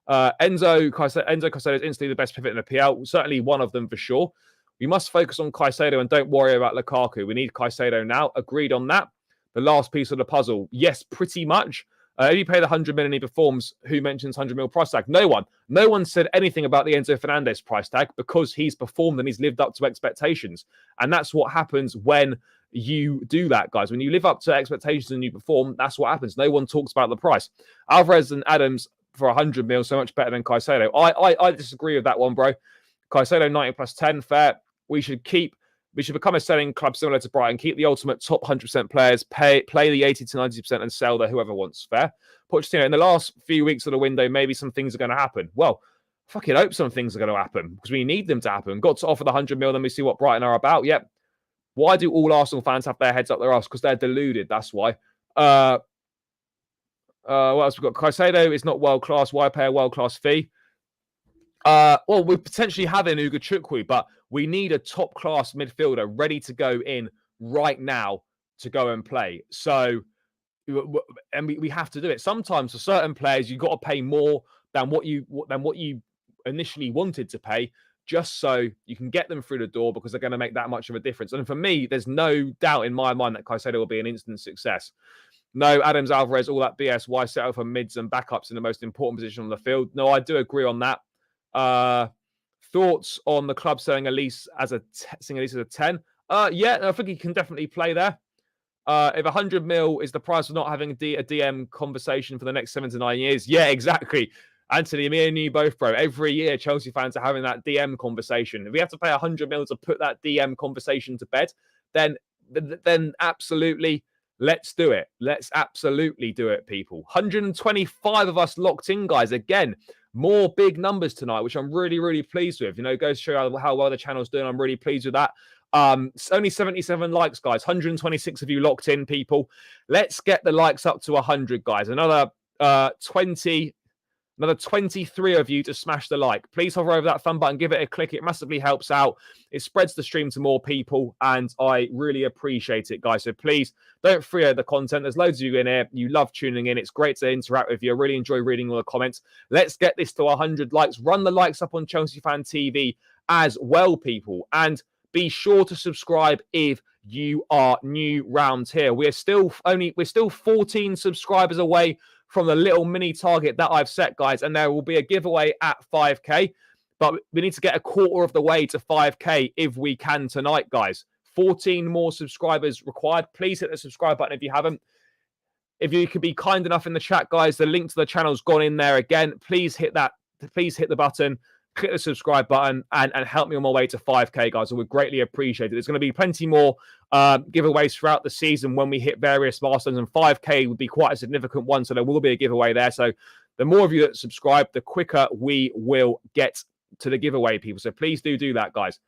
Enzo Caicedo is instantly the best pivot in the PL. Certainly one of them for sure. We must focus on Caicedo and don't worry about Lukaku. We need Caicedo now. Agreed on that. The last piece of the puzzle. Yes, pretty much. If you pay the 100 million he performs, who mentions 100 mil price tag? No one. No one said anything about the Enzo Fernandez price tag, because he's performed and he's lived up to expectations. And that's what happens when you do that, guys. When you live up to expectations and you perform, that's what happens. No one talks about the price. Alvarez and Adams for 100 mil, so much better than Caicedo. I disagree with that one, bro. Caicedo 90 plus 10, fair. We should become a selling club similar to Brighton. Keep the ultimate top 100% players. Play the 80 to 90% and sell the whoever wants. Fair. Pochettino, in the last few weeks of the window, maybe some things are going to happen. Well, fucking hope some things are going to happen, because we need them to happen. Got to offer the 100 mil, then we see what Brighton are about. Yep. Why do all Arsenal fans have their heads up their arse? Because they're deluded. That's why. What else we've got? Caicedo is not world class. Why pay a world class fee? Well, we potentially have an Ugochukwu, but we need a top class midfielder ready to go in right now to go and play. So, and we have to do it. Sometimes for certain players, you've got to pay more than what you initially wanted to pay, just so you can get them through the door, because they're going to make that much of a difference. And for me, there's no doubt in my mind that Caicedo will be an instant success. No, Adams, Alvarez, all that BS. Why settle for mids and backups in the most important position on the field? No, I do agree on that. Thoughts on the club selling Elise as a 10? Yeah, I think he can definitely play there. If 100 mil is the price of not having a DM conversation for the next 7 to 9 years, yeah, exactly. Anthony, me and you both, bro. Every year, Chelsea fans are having that DM conversation. If we have to pay 100 mil to put that DM conversation to bed, then absolutely, let's do it. Let's absolutely do it, people. 125 of us locked in, guys. Again, more big numbers tonight, which I'm really, really pleased with. You know, goes to show how well the channel's doing. I'm really pleased with that. It's only 77 likes, guys. 126 of you locked in, people. Let's get the likes up to 100, guys. Another 23 of you to smash the like. Please hover over that thumb button, give it a click. It massively helps out. It spreads the stream to more people, and I really appreciate it, guys. So please don't freeload the content. There's loads of you in here. You love tuning in. It's great to interact with you. I really enjoy reading all the comments. Let's get this to 100 likes. Run the likes up on Chelsea Fan TV as well, people. And be sure to subscribe if you are new round here. We're still 14 subscribers away from the little mini target that I've set, guys, and there will be a giveaway at 5k, but we need to get a quarter of the way to 5k if we can tonight, guys. 14 more subscribers required. Please hit the subscribe button if you haven't. If you could be kind enough in the chat, guys, the link to the channel's gone in there again. Please hit that. Please hit the button, click the subscribe button, and help me on my way to 5k, guys. I would greatly appreciate it. There's going to be plenty more giveaways throughout the season when we hit various milestones, and 5k would be quite a significant one, so there will be a giveaway there. So the more of you that subscribe, the quicker we will get to the giveaway, people. So please do that, guys.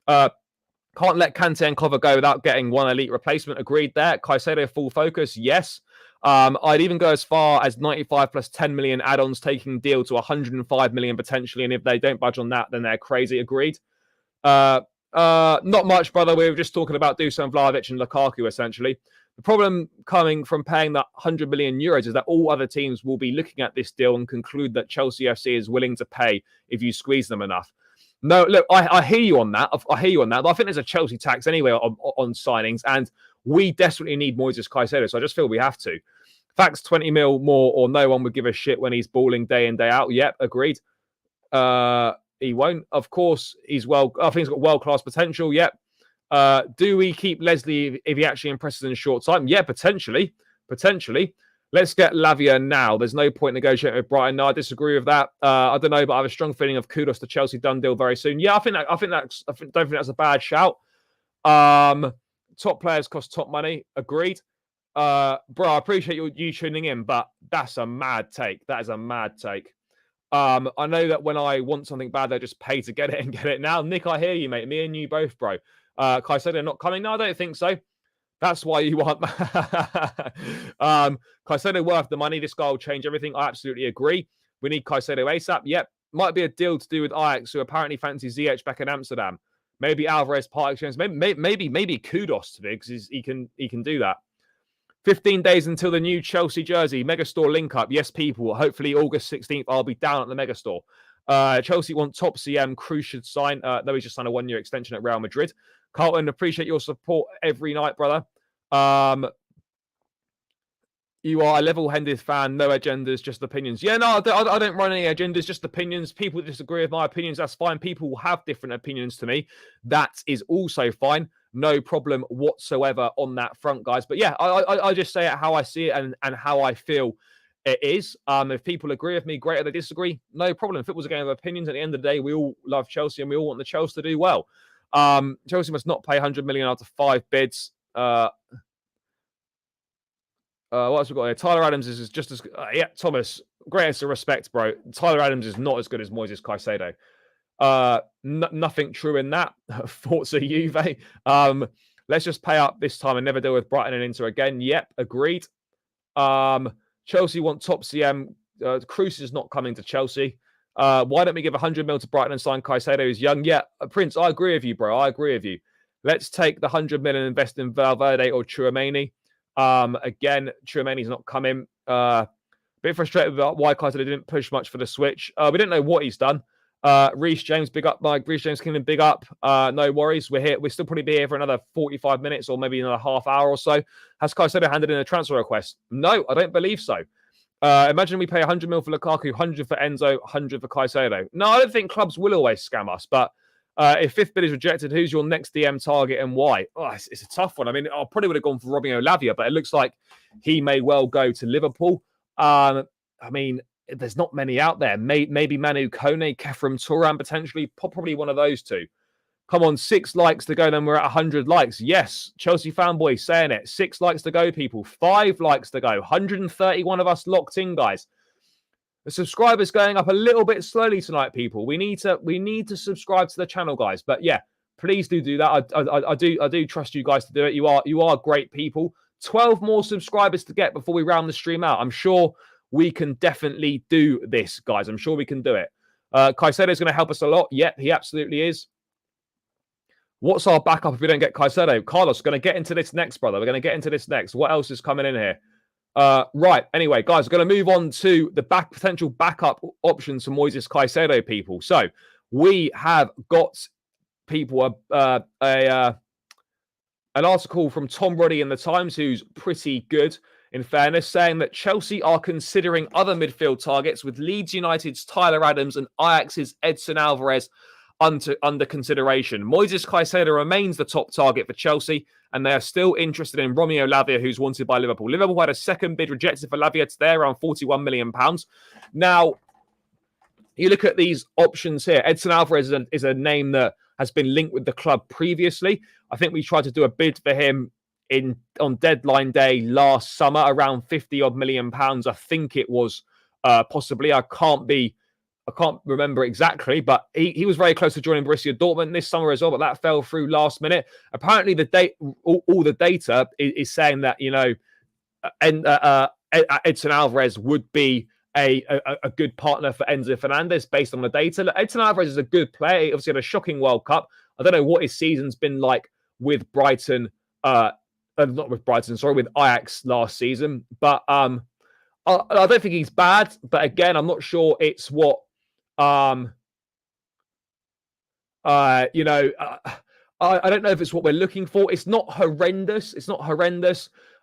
Can't let Kante and Cover go without getting one elite replacement. Agreed there. Caicedo full focus, yes. I'd even go as far as 95 plus 10 million add-ons, taking deal to 105 million potentially. And if they don't budge on that, then they're crazy. Agreed. Not much, brother. We were just talking about Dusan Vlahovic and Lukaku, essentially. The problem coming from paying that 100 million euros is that all other teams will be looking at this deal and conclude that Chelsea FC is willing to pay if you squeeze them enough. No, look, I hear you on that. I hear you on that. But I think there's a Chelsea tax anyway on signings, and we desperately need Moises Caicedo, so I just feel we have to. Facts, 20 mil more or no one would give a shit when he's balling day in, day out. Yep, agreed. He won't. Of course, I think he's got world-class potential. Yep. Do we keep Leslie if he actually impresses in a short time? Yeah, potentially. Let's get Lavia now. There's no point negotiating with Brighton. No, I disagree with that. I don't know, but I have a strong feeling of kudos to Chelsea done deal very soon. Yeah, I don't think that's a bad shout. Top players cost top money. Agreed. Bro, I appreciate you tuning in, but that's a mad take. That is a mad take. I know that when I want something bad, they just pay to get it and get it now. Nick, I hear you, mate. Me and you both, bro. Caicedo not coming? No, I don't think so. That's why you want Caicedo worth the money. This guy will change everything. I absolutely agree. We need Caicedo ASAP. Yep. Might be a deal to do with Ajax, who apparently fancy ZH back in Amsterdam. Maybe Alvarez part exchange. Maybe kudos to me, because he can do that. 15 days until the new Chelsea jersey. Megastore link up. Yes, people. Hopefully August 16th, I'll be down at the Megastore. Chelsea want top CM. Cruz should sign. Though he's just signed a 1-year extension at Real Madrid. Carlton, appreciate your support every night, brother. You are a level-headed fan. No agendas, just opinions. Yeah, no, I don't run any agendas, just opinions. People disagree with my opinions. That's fine. People will have different opinions to me. That is also fine. No problem whatsoever on that front, guys. But yeah, I just say it how I see it and how I feel it is. If people agree with me, great. If they disagree, no problem. Football's a game of opinions. At the end of the day, we all love Chelsea and we all want the Chelsea to do well. Chelsea must not pay 100 million out of 5 bids. What else we got here? Tyler Adams is just as yeah, Thomas, greatest of respect, bro. Tyler Adams is not as good as Moises Caicedo. Nothing true in that. Forza Juve. Let's just pay up this time and never deal with Brighton and Inter again. Yep, agreed. Chelsea want top CM. Cruz is not coming to Chelsea. Why don't we give 100 mil to Brighton and sign Caicedo, who's young? Yeah, Prince, I agree with you, bro. I agree with you. Let's take the 100 million and invest in Valverde or Tchouaméni. Again, Tchouaméni's not coming. Bit frustrated about why Caicedo didn't push much for the switch. We don't know what he's done. Reece James, big up, Mike. Reece James Kingdom, big up. No worries. We're here. We'll still probably be here for another 45 minutes or maybe another half hour or so. Has Caicedo handed in a transfer request? No, I don't believe so. Imagine we pay 100 mil for Lukaku, 100 for Enzo, 100 for Caicedo. No, I don't think clubs will always scam us, but if fifth bid is rejected, who's your next DM target and why? Oh, it's a tough one. I mean, I probably would have gone for Romeo Lavia, but it looks like he may well go to Liverpool. I mean, there's not many out there. Maybe Manu Kone, Kefram Turan, potentially, probably one of those two. Come on, 6 likes to go, then we're at 100 likes. Yes, Chelsea fanboy saying it. 6 likes to go, people. 5 likes to go. 131 of us locked in, guys. The subscribers going up a little bit slowly tonight, people. We need to subscribe to the channel, guys. But yeah, please do that. I do trust you guys to do it. You are great people. 12 more subscribers to get before we round the stream out. I'm sure we can definitely do this, guys. I'm sure we can do it. Caicedo is going to help us a lot. Yep, he absolutely is. What's our backup if we don't get Caicedo? Carlos, we're going to get into this next, brother. We're going to get into this next. What else is coming in here? Right. Anyway, guys, we're going to move on to the potential backup options for Moises Caicedo, people. So we have got people an article from Tom Roddy in the Times, who's pretty good, in fairness, saying that Chelsea are considering other midfield targets with Leeds United's Tyler Adams and Ajax's Edson Alvarez under consideration. Moises Caicedo remains the top target for Chelsea, and they are still interested in Romeo Lavia, who's wanted by Liverpool. Liverpool had a second bid rejected for Lavia today, around £41 million. Now, you look at these options here. Edson Alvarez is a name that has been linked with the club previously. I think we tried to do a bid for him on deadline day last summer, around £50 million. I think it was possibly. I can't remember exactly, but he was very close to joining Borussia Dortmund this summer as well, but that fell through last minute. Apparently, all the data is saying that, you know, Edson Alvarez would be a good partner for Enzo Fernandez based on the data. Edson Alvarez is a good player. He obviously had a shocking World Cup. I don't know what his season's been like with Brighton, not with Brighton, sorry, with Ajax last season. But I don't think he's bad. But again, I'm not sure it's what, I don't know if it's what we're looking for. It's not horrendous.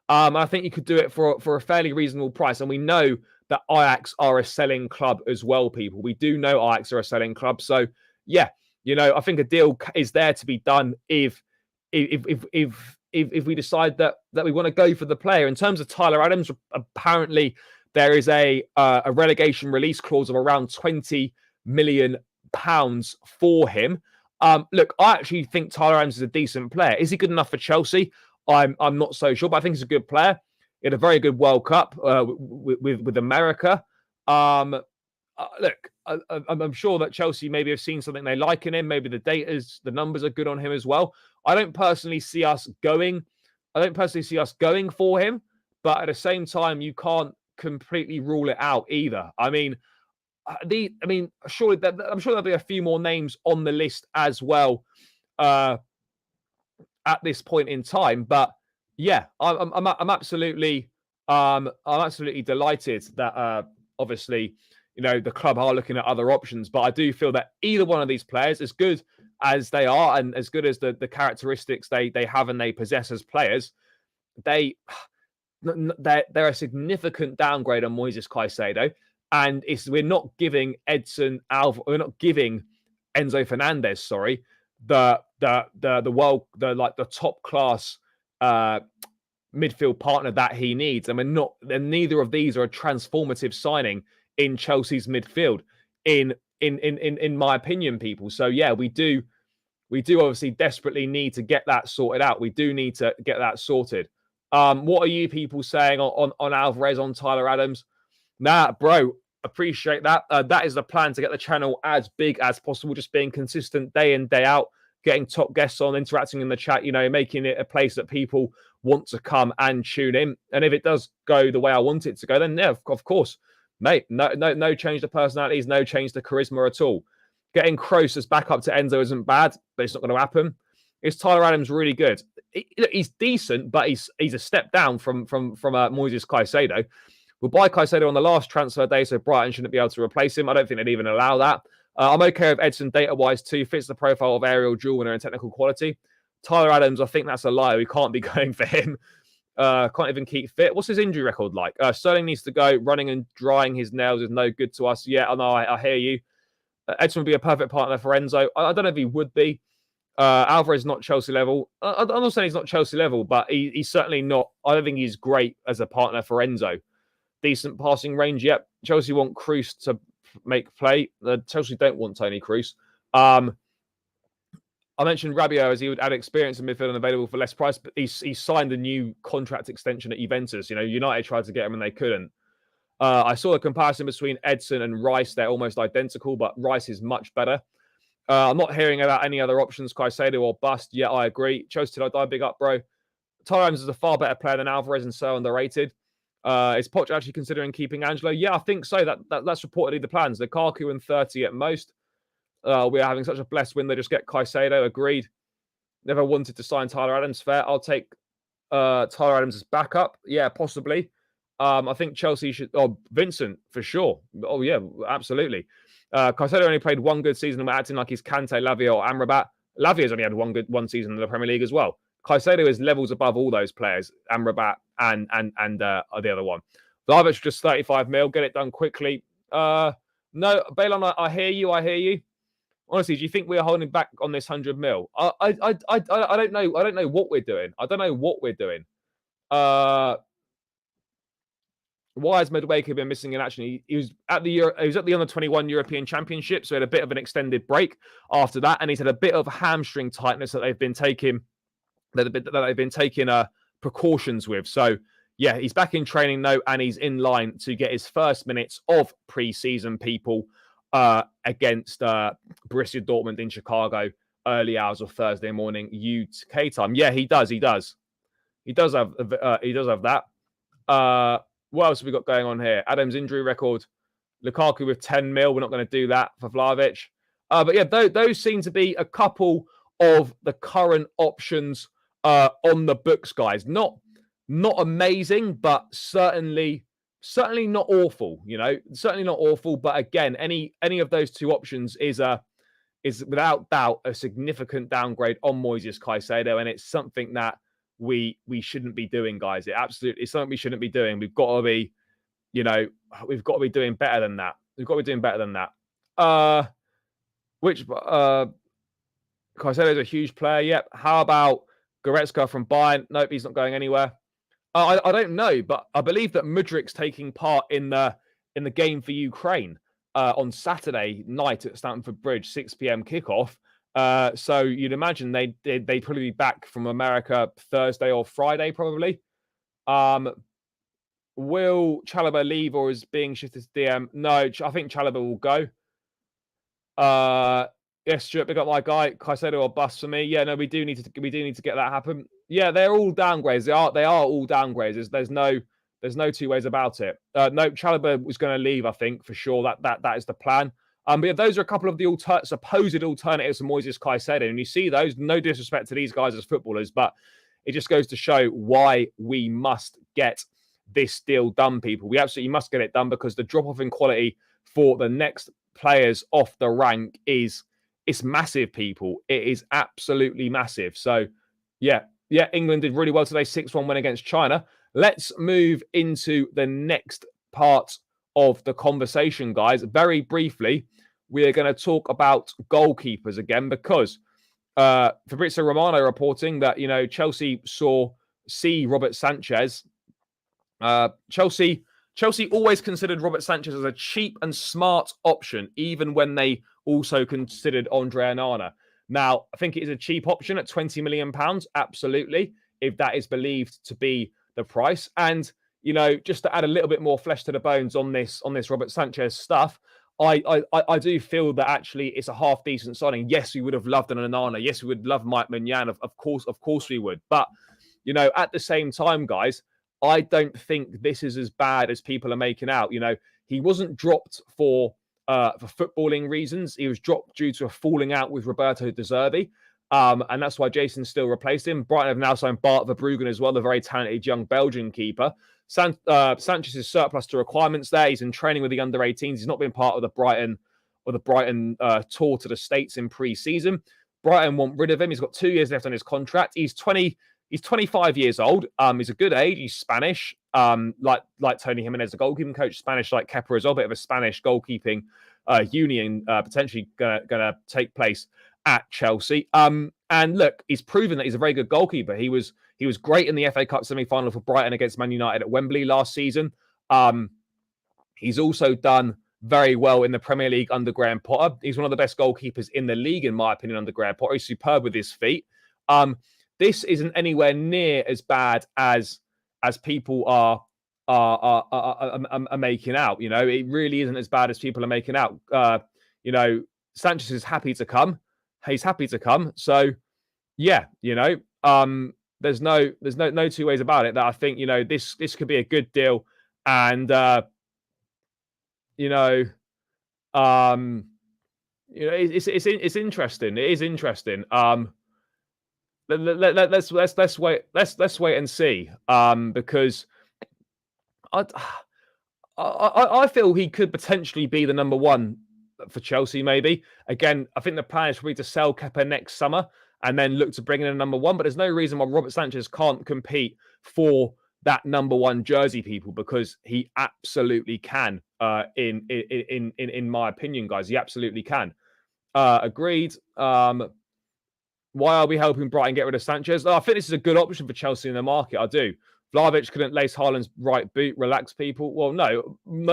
I think you could do it for a fairly reasonable price. And we know that Ajax are a selling club as well, people. We do know Ajax are a selling club. So, yeah, you know, I think a deal is there to be done if we decide that we want to go for the player. In terms of Tyler Adams, apparently there is a relegation release clause of around £20 million for him. Look, I actually think Tyler Adams is a decent player. Is he good enough for Chelsea? I'm not so sure, but I think he's a good player. He had a very good World Cup with America. Look, I'm sure that Chelsea maybe have seen something they like in him. Maybe the numbers are good on him as well. I don't personally see us going for him, but at the same time, you can't completely rule it out either. I mean, surely I'm sure there'll be a few more names on the list as well at this point in time. But yeah, I'm absolutely delighted that obviously, you know, the club are looking at other options. But I do feel that either one of these players, as good as they are and as good as the characteristics they have and they possess as players, they're a significant downgrade on Moises Caicedo. And we're not giving Enzo Fernandez, the top class midfield partner that he needs. And neither of these are a transformative signing in Chelsea's midfield, in my opinion, people. So yeah, we do obviously desperately need to get that sorted out. We do need to get that sorted. What are you people saying on Alvarez, on Tyler Adams? Nah, bro, appreciate that. That is the plan, to get the channel as big as possible, just being consistent day in, day out. getting top guests on, interacting in the chat, making it a place that people want to come and tune in. And if it does go the way I want it to go, then yeah, of course, mate, no change to personalities, no change to charisma at all. Getting Kroos as backup to Enzo isn't bad, but it's not going to happen. Is Tyler Adams really good? He's decent, but he's a step down from Moises Caicedo. We'll buy Caicedo on the last transfer day, so Brighton shouldn't be able to replace him. I don't think they'd even allow that. I'm okay with Edson data-wise too. Fits the profile of aerial dual winner and technical quality. Tyler Adams, I think that's a lie. We can't be going for him. Can't even keep fit. What's his injury record like? Sterling needs to go. Running and drying his nails is no good to us. Yeah, I know. I hear you. Edson would be a perfect partner for Enzo. I don't know if he would be. Alvarez is not Chelsea level. I'm not saying he's not Chelsea level, but he's certainly not. I don't think he's great as a partner for Enzo. Decent passing range. Yep. Chelsea want Kroos to make play. Chelsea don't want Toni Kroos. I mentioned Rabiot as he would add experience in midfield and available for less price, but he signed a new contract extension at Juventus. United tried to get him and they couldn't. I saw a comparison between Edson and Rice. They're almost identical, but Rice is much better. I'm not hearing about any other options, Caicedo or bust. Yeah, I agree. Chelsea till I die, big up, bro. Tyler Adams is a far better player than Alvarez and so underrated. Is Poch actually considering keeping Angelo? Yeah, I think so. That's reportedly the plans. Lukaku and 30 at most. We are having such a blessed window. Just get Caicedo. Agreed. Never wanted to sign Tyler Adams. Fair. I'll take Tyler Adams as backup. Yeah, possibly. I think Chelsea should... Oh, Vincent, for sure. Oh, yeah, absolutely. Caicedo only played one good season and we're acting like he's Kante, Lavia or Amrabat. Lavia's only had one season in the Premier League as well. Caicedo is levels above all those players, Amrabat and the other one. Vlahovic just 35 mil. Get it done quickly. No, Balon, I hear you. Honestly, do you think we're holding back on this 100 mil? I don't know. I don't know what we're doing. Why has Madueke been missing in action? He was at the Under-21 European Championship, so he had a bit of an extended break after that, and he's had a bit of hamstring tightness that they've been taking precautions with. So yeah, he's back in training though, and he's in line to get his first minutes of pre-season people against Borussia Dortmund in Chicago, early hours of Thursday morning UK time. Yeah, he does. He does have that. What else have we got going on here? Adams' injury record. Lukaku with 10 mil. We're not going to do that for Vlahovic. But yeah, those seem to be a couple of the current options on the books, guys. Not amazing, but certainly not awful. Certainly not awful. But again, any of those two options is without doubt a significant downgrade on Moises Caicedo, and it's something that we shouldn't be doing, guys. It's something we shouldn't be doing. We've got to be doing better than that. Caicedo is a huge player. Yep. How about Goretzka from Bayern? Nope, he's not going anywhere. I don't know, but I believe that Mudrik's taking part in the game for Ukraine on Saturday night at Stamford Bridge, 6 p.m. kickoff. So you'd imagine they'd probably be back from America Thursday or Friday, probably. Will Chalobah leave or is being shifted to DM? No, I think Chalobah will go. Yes, Stuart, big up my guy. Caicedo or bust for me. Yeah, no, we do need to get that happen. Yeah, they're all downgrades. They are all downgrades. There's no two ways about it. No, Chalobah was going to leave, I think, for sure. That is the plan. But yeah, those are a couple of the supposed alternatives to Moises Caicedo. And you see those, no disrespect to these guys as footballers, but it just goes to show why we must get this deal done, people. We absolutely must get it done because the drop-off in quality for the next players off the rank it's massive, people. It is absolutely massive. So, yeah, England did really well today. 6-1 win against China. Let's move into the next part of the conversation, guys. Very briefly, we are going to talk about goalkeepers again because Fabrizio Romano reporting that, Chelsea see Robert Sanchez. Chelsea always considered Robert Sanchez as a cheap and smart option, even when they also considered Andre Onana. Now, I think it is a cheap option at £20 million, absolutely, if that is believed to be the price. And, just to add a little bit more flesh to the bones on this Robert Sanchez stuff, I do feel that actually it's a half decent signing. Yes, we would have loved an Onana. Yes, we would love Mike Mignan. Of course we would. But at the same time, guys, I don't think this is as bad as people are making out. He wasn't dropped for footballing reasons. He was dropped due to a falling out with Roberto De Zerbi. And that's why Jason still replaced him. Brighton have now signed Bart Verbruggen as well, the very talented young Belgian keeper. Sanchez is surplus to requirements there. He's in training with the under-18s. He's not been part of the Brighton tour to the States in pre-season. Brighton want rid of him. He's got 2 years left on his contract. He's 25 years old. He's a good age. He's Spanish, like Tony Jimenez, the goalkeeping coach. Spanish like Kepa as well. Bit of a Spanish goalkeeping union potentially gonna take place at Chelsea. And look, he's proven that he's a very good goalkeeper. He was great in the FA Cup semi-final for Brighton against Man United at Wembley last season. He's also done very well in the Premier League under Graham Potter. He's one of the best goalkeepers in the league, in my opinion, under Graham Potter. He's superb with his feet. This isn't anywhere near as bad as people are making out. It really isn't as bad as people are making out. Sanchez is happy to come. He's happy to come. So, yeah, there's no two ways about it that I think this could be a good deal, and it's interesting. It is interesting. Let's wait and see. Because I feel he could potentially be the number one for Chelsea. Maybe again, I think the plan is probably to sell Kepa next summer and then look to bring in a number one. But there's no reason why Robert Sanchez can't compete for that number one jersey, people, because he absolutely can. In my opinion, guys, he absolutely can. Agreed. Why are we helping Brighton get rid of Sanchez? I think this is a good option for Chelsea in the market. I do. Vlahovic couldn't lace Haaland's right boot. Relax, people. Well, no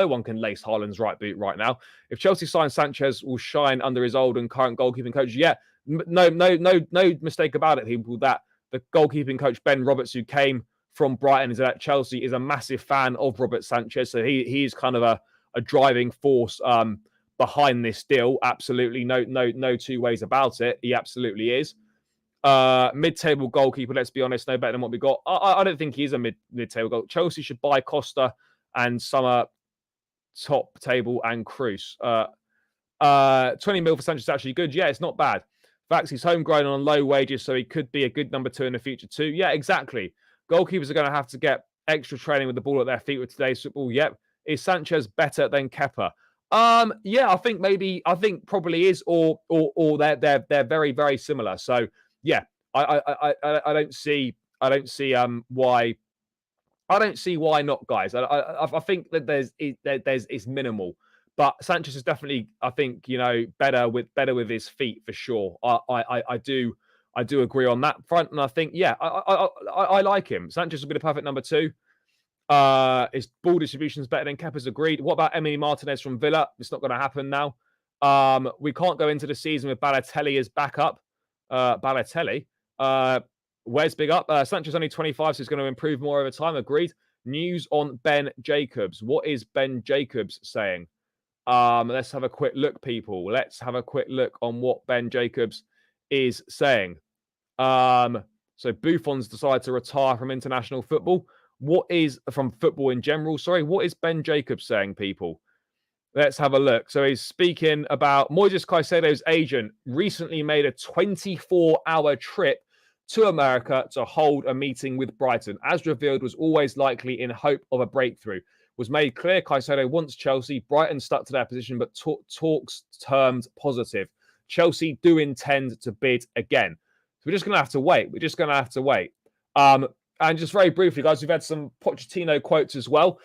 one can lace Haaland's right boot right now. If Chelsea signs Sanchez, will shine under his old and current goalkeeping coach. Yeah, no mistake about it, people. That the goalkeeping coach Ben Roberts, who came from Brighton, is at Chelsea, is a massive fan of Robert Sanchez. So he's kind of a driving force behind this deal. Absolutely, no two ways about it. He absolutely is. Mid-table goalkeeper, let's be honest, no better than what we got. I don't think he's a mid-table goal. Chelsea should buy Costa and Summer, top table, and Cruz. 20 mil for Sanchez is actually good. Yeah, it's not bad. Facts, he's homegrown on low wages, so he could be a good number two in the future too. Yeah, exactly. Goalkeepers are going to have to get extra training with the ball at their feet with today's football. Yep. Is Sanchez better than Kepa? Yeah, I think probably is, or they're very, very similar. So yeah, I don't see why not, guys. I think that it's minimal, but Sanchez is definitely, I think, better with his feet for sure. I do agree on that front, and I think I like him. Sanchez will be the perfect number two. His ball distribution is better than Kepa's. Agreed. What about Emily Martinez from Villa? It's not going to happen now. We can't go into the season with Balotelli as backup. Balotelli. Where's big up? Sanchez only 25, so he's going to improve more over time. Agreed. News on Ben Jacobs. What is Ben Jacobs saying? Let's have a quick look, people. Let's have a quick look on what Ben Jacobs is saying. So Buffon's decided to retire from international football. What is from football in general? Sorry, what is Ben Jacobs saying, people? Let's have a look. So he's speaking about Moises Caicedo's agent recently made a 24-hour trip to America to hold a meeting with Brighton. As revealed, was always likely in hope of a breakthrough. Was made clear Caicedo wants Chelsea. Brighton stuck to their position, but talks turned positive. Chelsea do intend to bid again. So we're just going to have to wait. And just very briefly, guys, we've had some Pochettino quotes as well.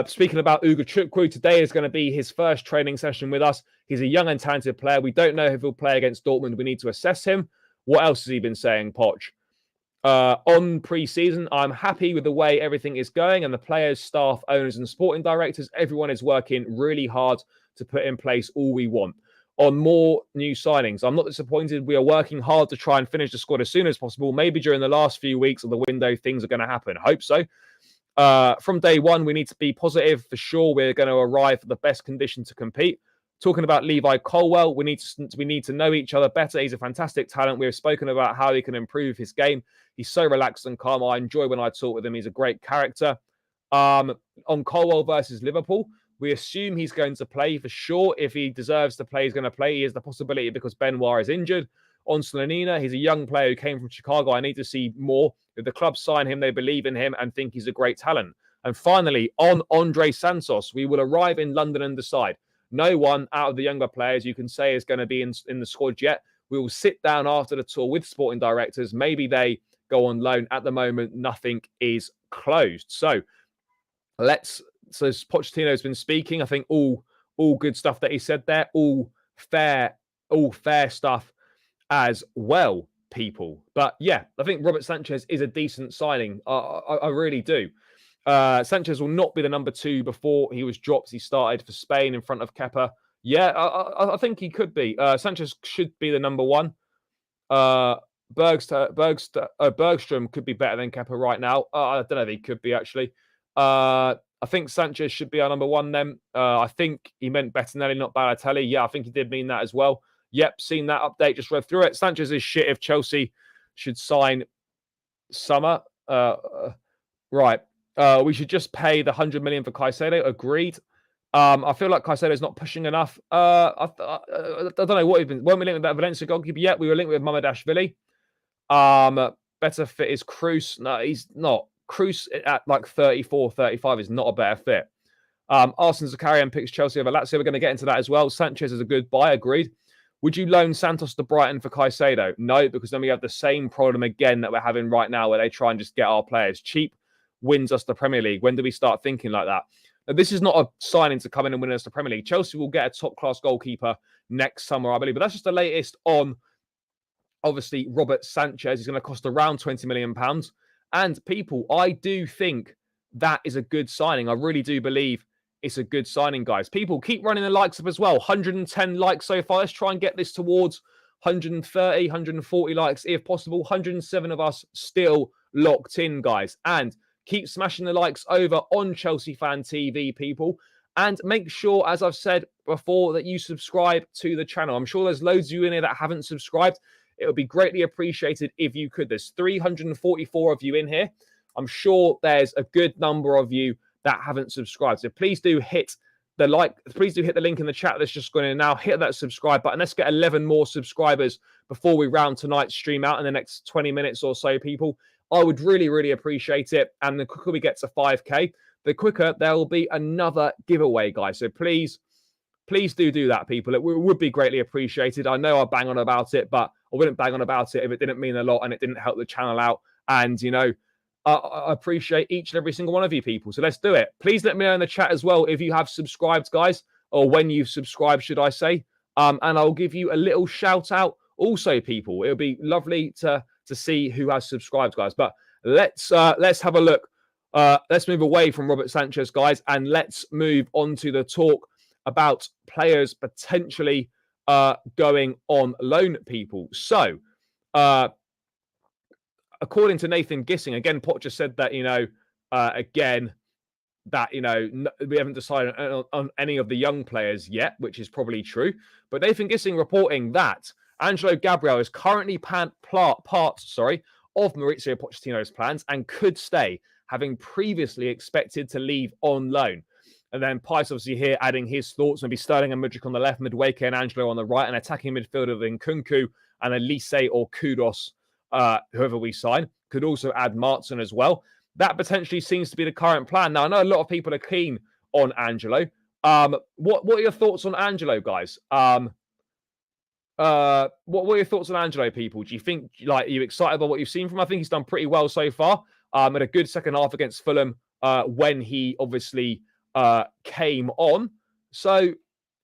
Speaking about Ugochukwu, today is going to be his first training session with us. He's a young and talented player. We don't know if he'll play against Dortmund. We need to assess him. What else has he been saying, Poch? On pre-season, I'm happy with the way everything is going, and the players, staff, owners, and sporting directors, everyone is working really hard to put in place all we want. On more new signings, I'm not disappointed. We are working hard to try and finish the squad as soon as possible. Maybe during the last few weeks of the window, things are going to happen. Hope so. From day one, we need to be positive for sure. We're going to arrive at the best condition to compete. Talking about Levi Colwell, we need to know each other better. He's a fantastic talent. We've spoken about how he can improve his game. He's so relaxed and calm. I enjoy when I talk with him. He's a great character. On Colwell versus Liverpool, we assume he's going to play for sure. If he deserves to play, he's going to play. He has the possibility because Benoit is injured. On Slonina, he's a young player who came from Chicago. I need to see more. If the club sign him, they believe in him and think he's a great talent. And finally, on Andre Santos, we will arrive in London and decide. No one out of the younger players you can say is going to be in the squad yet. We will sit down after the tour with sporting directors. Maybe they go on loan. At the moment, nothing is closed. So Pochettino's been speaking. I think all good stuff that he said there. All fair stuff as well, people. But yeah, I think Robert Sanchez is a decent signing. I really do. Sanchez will not be the number 2 before he was dropped. He started for Spain in front of Kepa. Yeah, I think he could be. Sanchez should be the number 1. Bergstrom could be better than Kepa right now. I don't know if he could be, actually. I think Sanchez should be our number 1 then. I think he meant Bettinelli, not Balotelli. Yeah, I think he did mean that as well. Yep, seen that update, just read through it. Sanchez is shit if Chelsea should sign Summer. Right. We should just pay the 100 million for Caicedo. Agreed. I feel like Caicedo is not pushing enough. I don't know what we've been. Weren't we linked with that Valencia goalkeeper yet? We were linked with Mamadashvili. Better fit is Cruz. No, he's not. Cruz at like 34, 35 is not a better fit. Arsene Zakarian picks Chelsea over Lazio. We're going to get into that as well. Sanchez is a good buy. Agreed. Would you loan Santos to Brighton for Caicedo? No, because then we have the same problem again that we're having right now where they try and just get our players cheap. Wins us the Premier League. When do we start thinking like that? Now, this is not a signing to come in and win us the Premier League. Chelsea will get a top-class goalkeeper next summer, I believe. But that's just the latest on, obviously, Robert Sanchez. He's going to cost around £20 million. And people, I do think that is a good signing. I really do believe it's a good signing, guys. People, keep running the likes up as well. 110 likes so far. Let's try and get this towards 130, 140 likes if possible. 107 of us still locked in, guys. And keep smashing the likes over on Chelsea Fan TV, people. And make sure, as I've said before, that you subscribe to the channel. I'm sure there's loads of you in here that haven't subscribed. It would be greatly appreciated if you could. There's 344 of you in here. I'm sure there's a good number of you that haven't subscribed. So please do hit the like. Please do hit the link in the chat that's just going in now. Hit that subscribe button. Let's get 11 more subscribers before we round tonight's stream out in the next 20 minutes or so, people. I would really, really appreciate it. And the quicker we get to 5K, the quicker there will be another giveaway, guys. So please do that, people. It would be greatly appreciated. I know I bang on about it, but I wouldn't bang on about it if it didn't mean a lot and it didn't help the channel out. And, you know, I appreciate each and every single one of you people. So let's do it. Please let me know in the chat as well if you have subscribed, guys, or when you've subscribed, should I say. And I'll give you a little shout out also, people. It'll be lovely to see who has subscribed, guys. But let's have a look. Let's move away from Robert Sanchez, guys, and let's move on to the talk about players potentially going on loan, people. So, according to Nathan Gissing, again, Poch just said that, you know, again, that, you know, we haven't decided on any of the young players yet, which is probably true. But Nathan Gissing reporting that Angelo Gabriel is currently part of Maurizio Pochettino's plans and could stay, having previously expected to leave on loan. And then Pice obviously here adding his thoughts. Maybe Sterling and Mudryk on the left, Madueke and Angelo on the right, and attacking midfielder of Nkunku and Elise or Kudos, whoever we sign. Could also add Martin as well. That potentially seems to be the current plan. Now, I know a lot of people are keen on Angelo. What are your thoughts on Angelo, guys? What were your thoughts on Angelo, people? Do you think, like, are you excited about what you've seen from him? I think he's done pretty well so far. Had a good second half against Fulham when he obviously came on. So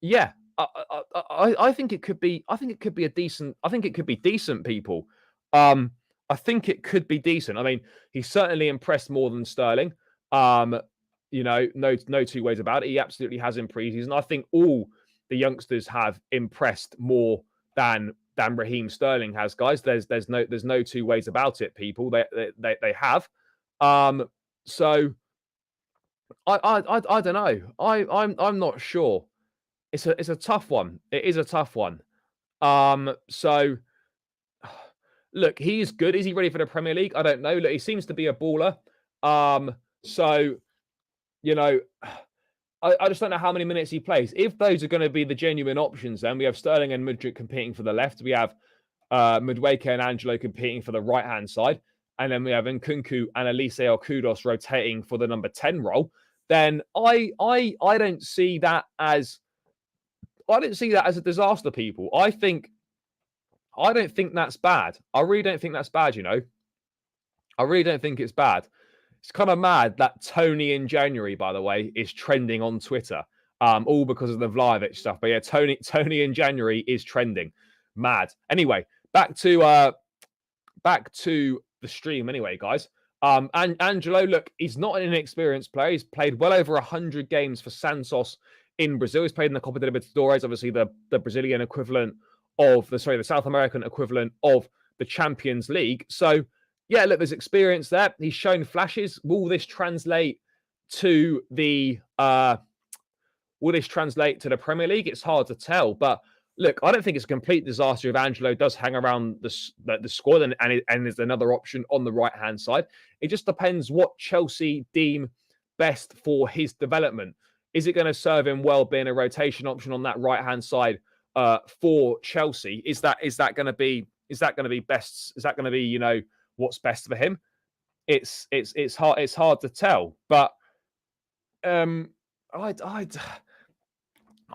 yeah, I think it could be. I think it could be a decent. I think it could be decent, people. I think it could be decent. I mean, he's certainly impressed more than Sterling. You know, no two ways about it. He absolutely has in preseason. I think all the youngsters have impressed more than Raheem Sterling has, guys. There's no two ways about it, people. They have. So I don't know. I'm not sure. it's a tough one. It is a tough one. So look, he is good. Is he ready for the Premier League? I don't know. Look, he seems to be a baller. So you know, I just don't know how many minutes he plays. If those are going to be the genuine options, then we have Sterling and Mudryk competing for the left. We have Madueke and Angelo competing for the right-hand side. And then we have Nkunku and Elise or Kudos rotating for the number 10 role. Then I don't see that as a disaster, people. I don't think that's bad. I really don't think that's bad, you know. I really don't think it's bad. It's kind of mad that Tony in January, by the way, is trending on Twitter. All because of the Vlahovic stuff. But yeah, Tony in January is trending. Mad. Anyway, back to the stream anyway, guys. And Angelo, look, he's not an inexperienced player. He's played well over 100 games for Santos in Brazil. He's played in the Copa de Libertadores, obviously the Brazilian equivalent of the South American equivalent of the Champions League. So yeah, look, there's experience there. He's shown flashes. Will this translate to the Premier League? It's hard to tell. But look, I don't think it's a complete disaster if Angelo does hang around the squad and is another option on the right-hand side. It just depends what Chelsea deem best for his development. Is it going to serve him well being a rotation option on that right-hand side for Chelsea? Is that going to be best? Is that going to be, you know, what's best for him? It's hard to tell, but I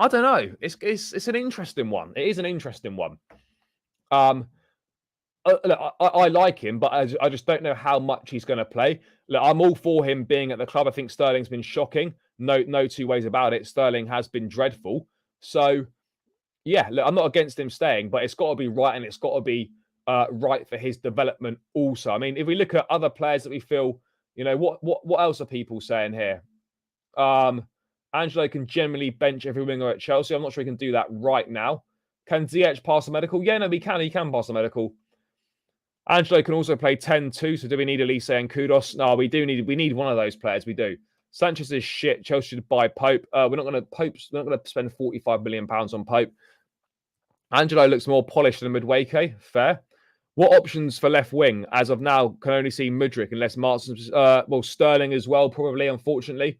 don't know. It's an interesting one. It is an interesting one. Look, I like him, but I just don't know how much he's going to play. Look, I'm all for him being at the club. I think Sterling's been shocking. No two ways about it. Sterling has been dreadful. So yeah, look, I'm not against him staying, but it's got to be right, and it's got to be right for his development also. I mean, if we look at other players that we feel, you know, what else are people saying here? Angelo can generally bench every winger at Chelsea. I'm not sure he can do that right now. Can Ziyech pass a medical? Yeah, no, he can pass a medical. Angelo can also play 10 too. So do we need Elise and Kudos? No, we need one of those players. We do. Sanchez is shit. Chelsea should buy Pope. We're not going to spend £45 million on Pope. Angelo looks more polished than Madueke. Fair. What options for left wing? As of now, can only see Mudryk unless Martin's, Sterling as well, probably, unfortunately.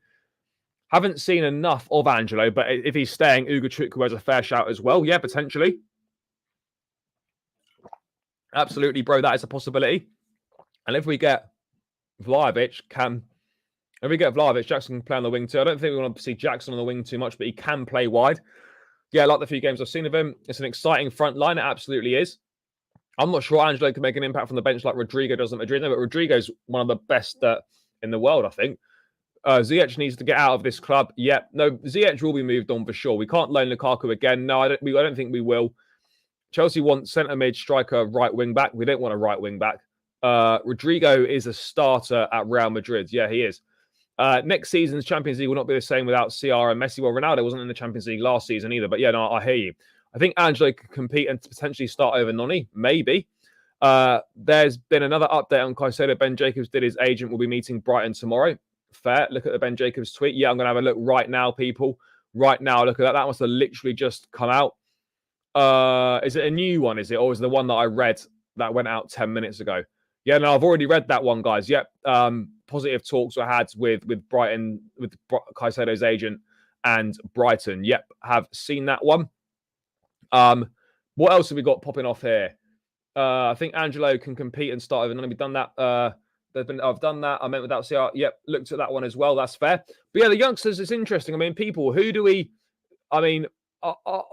Haven't seen enough of Angelo, but if he's staying, Ugochukwu has a fair shout as well. Yeah, potentially. Absolutely, bro. That is a possibility. And if we get Vlahovic, Jackson can play on the wing too. I don't think we want to see Jackson on the wing too much, but he can play wide. Yeah, I like the few games I've seen of him. It's an exciting front line. It absolutely is. I'm not sure Angelo can make an impact from the bench like Rodrigo does at Madrid, but Rodrigo's one of the best in the world, I think. Ziyech needs to get out of this club. Yeah, no, Ziyech will be moved on for sure. We can't loan Lukaku again. No, I don't think we will. Chelsea want centre mid, striker, right wing back. We don't want a right wing back. Rodrigo is a starter at Real Madrid. Yeah, he is. Next season's Champions League will not be the same without CR and Messi. Well, Ronaldo wasn't in the Champions League last season either. But yeah, no, I hear you. I think Angelo could compete and potentially start over Noni. Maybe. There's been another update on Caicedo. Ben Jacobs did his agent will be meeting Brighton tomorrow. Fair. Look at the Ben Jacobs tweet. Yeah, I'm going to have a look right now, people. Right now, look at that. That must have literally just come out. Is it a new one, is it? Or is it the one that I read that went out 10 minutes ago? Yeah, no, I've already read that one, guys. Yep. Positive talks were had with Brighton, with Caicedo's agent and Brighton. Yep, have seen that one. What else have we got popping off here? I think Angelo can compete and start over. None of we've done that. I've done that. I meant without CR. Yep, looked at that one as well. That's fair. But yeah, the youngsters is interesting. I mean, people, who do we? I mean,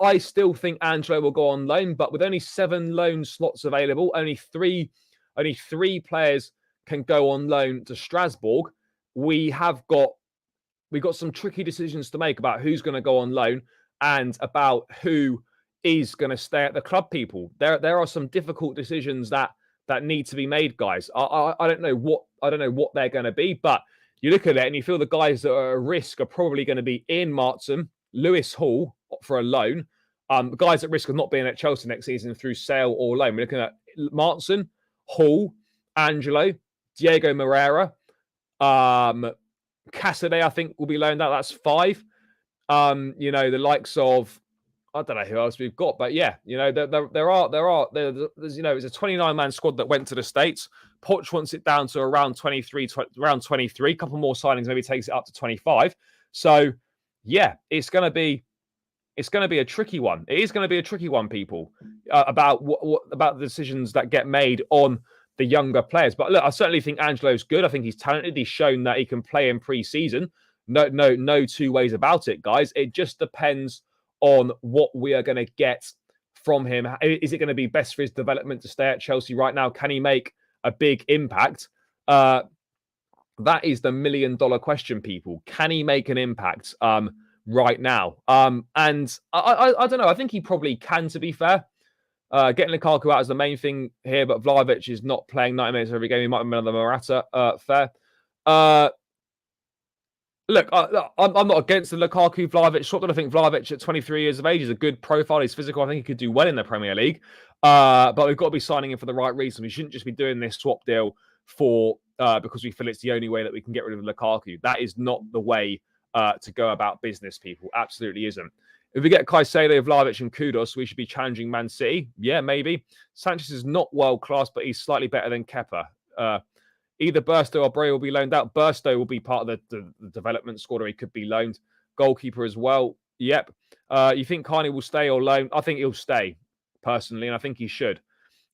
I still think Angelo will go on loan, but with only 7 loan slots available, only three players can go on loan to Strasbourg. We got some tricky decisions to make about who's going to go on loan and about who is going to stay at the club. People, there are some difficult decisions that need to be made, guys. I don't know what they're going to be, but you look at it and you feel the guys that are at risk are probably going to be Ian Martin, Lewis Hall for a loan. The guys at risk of not being at Chelsea next season through sale or loan. We're looking at Martin, Hall, Angelo, Diego Moreira, Caicedo, I think will be loaned out. That's 5. The likes of, I don't know who else we've got, but yeah, there's it's a 29-man squad that went to the States. Poch wants it down to around 23, around 23. A couple more signings, maybe takes it up to 25. So yeah, it's going to be a tricky one. It is going to be a tricky one, people, about about the decisions that get made on the younger players. But look, I certainly think Angelo's good. I think he's talented. He's shown that he can play in pre-season. No two ways about it, guys. It just depends on what we are going to get from him. Is it going to be best for his development to stay at Chelsea right now? Can he make a big impact? That is the $1 million question, people. Can he make an impact right now? And I don't know. I think he probably can, to be fair. Getting Lukaku out is the main thing here, but Vlahovic is not playing 90 minutes every game. He might have been another Morata. Fair. Look, I'm not against the Lukaku Vlahovic swap. I think Vlahovic at 23 years of age is a good profile. He's physical. I think he could do well in the Premier League. But we've got to be signing him for the right reason. We shouldn't just be doing this swap deal for because we feel it's the only way that we can get rid of Lukaku. That is not the way to go about business, people. Absolutely isn't. If we get Caicedo, Vlahovic, and Kudos, we should be challenging Man City. Yeah, maybe. Sanchez is not world class, but he's slightly better than Kepa. Either Burstow or Bray will be loaned out. Burstow will be part of the development squad, or he could be loaned. Goalkeeper as well. Yep. You think Carney will stay or loan? I think he'll stay, personally, and I think he should.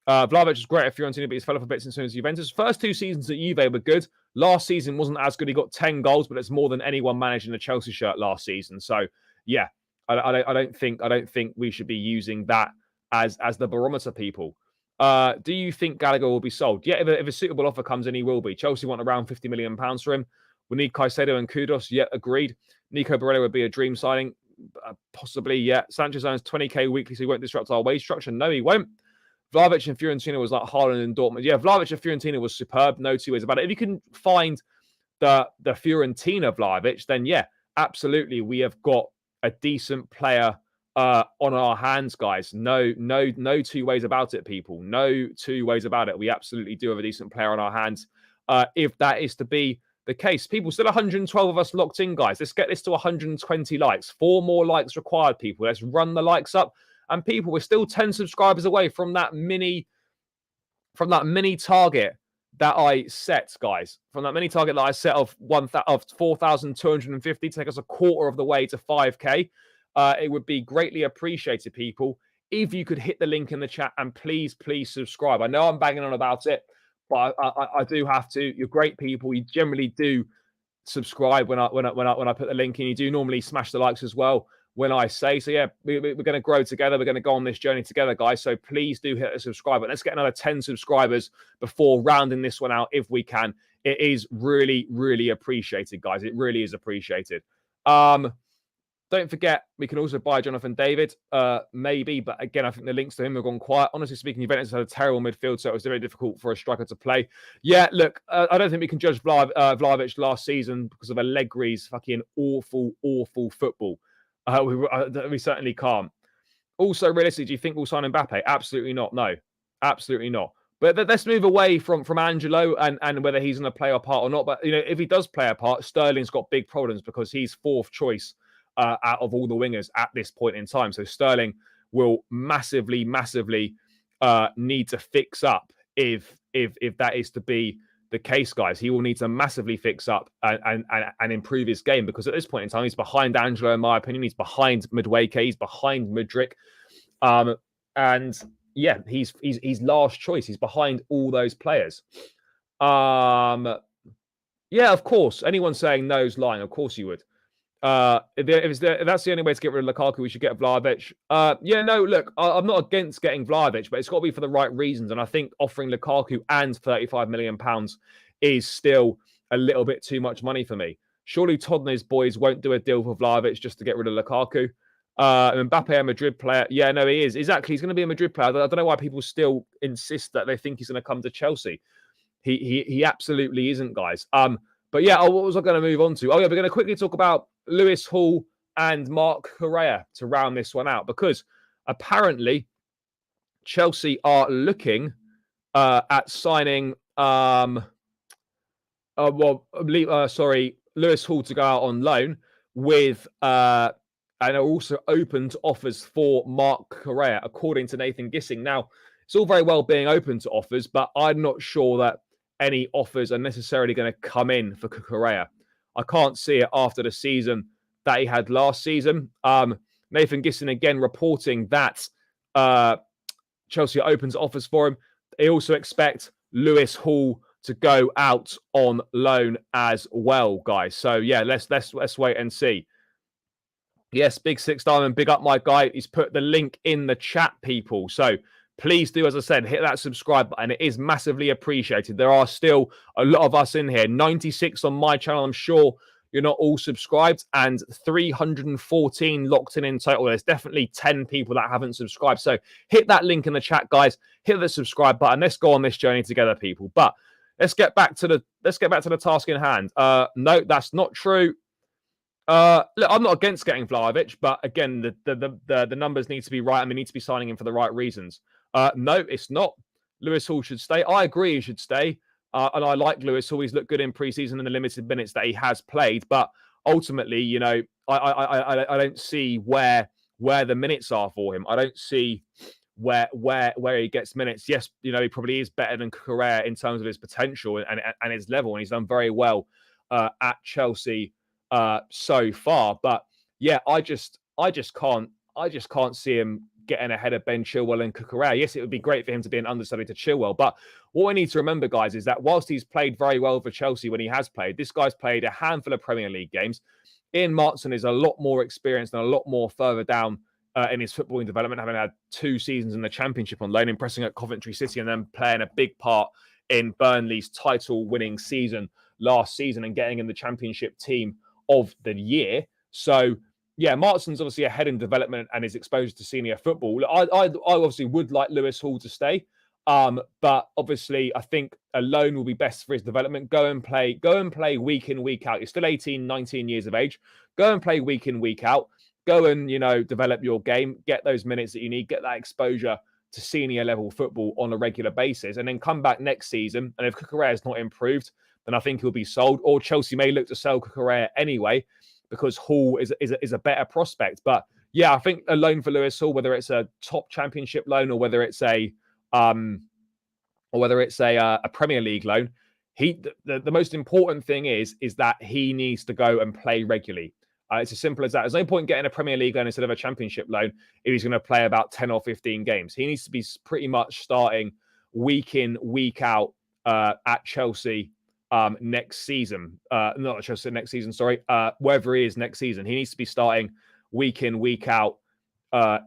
Vlahovic is great at Fiorentina, but he's fell off a bit since Juventus. First 2 seasons at Juve were good. Last season wasn't as good. He got 10 goals, but it's more than anyone managed in a Chelsea shirt last season. So, yeah, I don't think we should be using that as the barometer, people. Do you think Gallagher will be sold? Yeah, if a suitable offer comes in, he will be. Chelsea want around £50 million for him. We need Caicedo and Kudos. Yeah, agreed. Nico Barella would be a dream signing. Possibly, yeah. Sanchez earns 20k weekly, so he won't disrupt our wage structure. No, he won't. Vlahovic and Fiorentina was like Haaland and Dortmund. Yeah, Vlahovic and Fiorentina was superb. No two ways about it. If you can find the Fiorentina Vlahovic, then yeah, absolutely. We have got a decent player on our hands, guys. No two ways about it, people. No two ways about it. We absolutely do have a decent player on our hands. If that is to be the case, people, still 112 of us locked in, guys. Let's get this to 120 likes. 4 more likes required, people. Let's run the likes up. And people, we're still 10 subscribers away from that mini target that I set, guys. From that mini target that I set of 4,250 to take us a quarter of the way to 5k. It would be greatly appreciated, people, if you could hit the link in the chat and please subscribe. I know I'm banging on about it, but I do have to. You're great people. You generally do subscribe when I put the link in. You do normally smash the likes as well when I say so. Yeah, we're going to grow together. We're going to go on this journey together, guys. So please do hit the subscribe button. Let's get another 10 subscribers before rounding this one out if we can. It is really appreciated, guys. It really is appreciated. Don't forget, we can also buy Jonathan David, maybe. But again, I think the links to him have gone quiet. Honestly speaking, Juventus had a terrible midfield, so it was very difficult for a striker to play. Yeah, look, I don't think we can judge Vlahovic last season because of Allegri's fucking awful football. We certainly can't. Also, realistically, do you think we'll sign Mbappe? Absolutely not. No, absolutely not. But let's move away from Angelo and whether he's going to play a part or not. But if he does play a part, Sterling's got big problems because he's 4th choice out of all the wingers at this point in time. So Sterling will massively need to fix up if that is to be the case, guys. He will need to massively fix up and improve his game because at this point in time, he's behind Angelo, in my opinion. He's behind Madueke. He's behind Mudryk. And yeah, he's last choice. He's behind all those players. Yeah, of course. Anyone saying no is lying. Of course you would. If that's the only way to get rid of Lukaku, we should get Vlahovic. Yeah, no, look, I'm not against getting Vlahovic, but it's got to be for the right reasons. And I think offering Lukaku and £35 million is still a little bit too much money for me. Surely Todd and his boys won't do a deal for Vlahovic just to get rid of Lukaku. Mbappe, a Madrid player. Yeah, no, he is. Exactly. He's going to be a Madrid player. I don't know why people still insist that they think he's going to come to Chelsea. He absolutely isn't, guys. But yeah, what was I going to move on to? Oh, yeah, we're going to quickly talk about Lewis Hall and Mark Correa to round this one out because apparently Chelsea are looking at signing Lewis Hall to go out on loan with and are also open to offers for Marc Correa, according to Nathan Gissing. Now, it's all very well being open to offers, but I'm not sure that any offers are necessarily going to come in for Correa. I can't see it after the season that he had last season. Nathan Gissing again reporting that Chelsea opens offers for him. They also expect Lewis Hall to go out on loan as well, guys. So yeah, let's wait and see. Yes, Big Six Diamond, big up my guy. He's put the link in the chat, people. So please do, as I said, hit that subscribe button. It is massively appreciated. There are still a lot of us in here. 96 on my channel. I'm sure you're not all subscribed, and 314 locked in total. There's definitely 10 people that haven't subscribed. So hit that link in the chat, guys. Hit the subscribe button. Let's go on this journey together, people. But let's get back to the task in hand. No, that's not true. Look, I'm not against getting Vlahovic, but again, the numbers need to be right, and we need to be signing him for the right reasons. No, it's not. Lewis Hall should stay. I agree he should stay. And I like Lewis Hall. He's looked good in preseason in the limited minutes that he has played. But ultimately, you know, I don't see where the minutes are for him. I don't see where he gets minutes. Yes, you know, he probably is better than Correa in terms of his potential and his level, and he's done very well at Chelsea so far. But yeah, I just can't see him getting ahead of Ben Chilwell and Correa. Yes, it would be great for him to be an understudy to Chilwell, but what we need to remember, guys, is that whilst he's played very well for Chelsea when he has played, this guy's played a handful of Premier League games. Ian Martson is a lot more experienced and a lot more further down in his footballing development, having had 2 seasons in the Championship on loan, impressing at Coventry City and then playing a big part in Burnley's title-winning season last season and getting in the Championship team of the year. So yeah, Martson's obviously ahead in development and is exposed to senior football. I obviously would like Lewis Hall to stay, but obviously I think a loan will be best for his development. Go and play week in, week out. You're still 18, 19 years of age. Go and play week in, week out. Go and, you know, develop your game, get those minutes that you need, get that exposure to senior level football on a regular basis, and then come back next season. And if Correa is not improved, then I think he'll be sold, or Chelsea may look to sell Correa anyway, because Hall is a better prospect. But yeah, I think a loan for Lewis Hall, whether it's a top Championship loan or whether it's a Premier League loan, the most important thing is that he needs to go and play regularly. It's as simple as that. There's no point getting a Premier League loan instead of a Championship loan if he's going to play about 10 or 15 games. He needs to be pretty much starting week in, week out at Chelsea next season. Not at Chelsea next season, sorry. Wherever he is next season. He needs to be starting week in, week out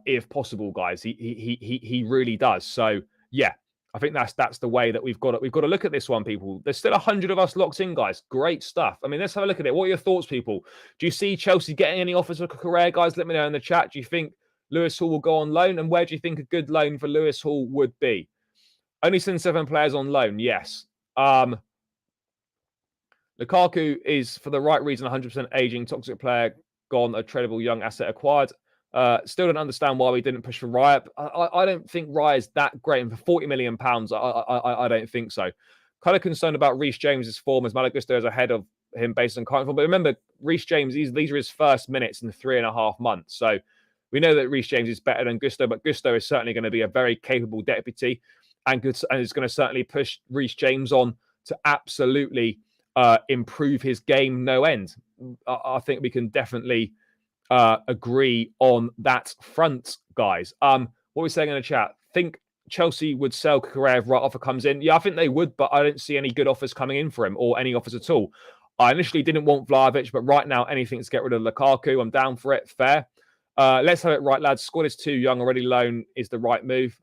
if possible, guys. He really does. So, yeah. I think that's the way that we've got to look at this one, people. There's still 100 of us locked in, guys. Great stuff. I mean, let's have a look at it. What are your thoughts, people? Do you see Chelsea getting any offers for Correa, guys? Let me know in the chat. Do you think Lewis Hall will go on loan? And where do you think a good loan for Lewis Hall would be? Only send 7 players on loan. Yes. Lukaku is, for the right reason, 100% aging, toxic player, gone, a tradable young asset acquired. Still don't understand why we didn't push for Raya. I don't think Raya is that great. And for £40 million, I don't think so. Kind of concerned about Reece James's form, as Malagusto is ahead of him based on current form. But remember, Reece James, these are his first minutes in 3.5 months. So we know that Reece James is better than Gusto, but Gusto is certainly going to be a very capable deputy and is going to certainly push Reece James on to absolutely improve his game no end. I think we can definitely agree on that front, guys. What we're saying in the chat, think Chelsea would sell Correa if right offer comes in? Yeah, I think they would, but I don't see any good offers coming in for him or any offers at all. I initially didn't want Vlahovic, but right now anything to get rid of Lukaku, I'm down for it. Fair. Let's have it right, lads. Squad is too young already. Loan is the right move.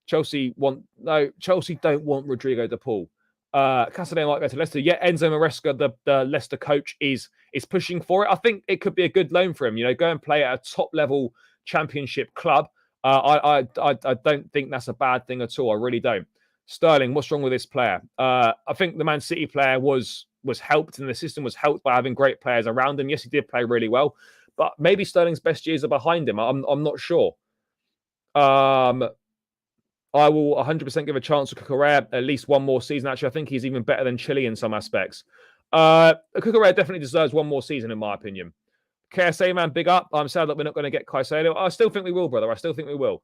Chelsea don't want Rodrigo de Paul. Caicedo might go to Leicester. Yeah, Enzo Maresca, the Leicester coach, is pushing for it. I think it could be a good loan for him. You know, go and play at a top level Championship club. I don't think that's a bad thing at all. I really don't. Sterling, what's wrong with this player? I think the Man City player was helped, and the system was helped by having great players around him. Yes, he did play really well, but maybe Sterling's best years are behind him. I'm not sure. I will 100% give a chance to Correa at least one more season. Actually, I think he's even better than Chile in some aspects. Correa definitely deserves one more season, in my opinion. KSA, man, big up. I'm sad that we're not going to get Caicedo. I still think we will, brother. I still think we will.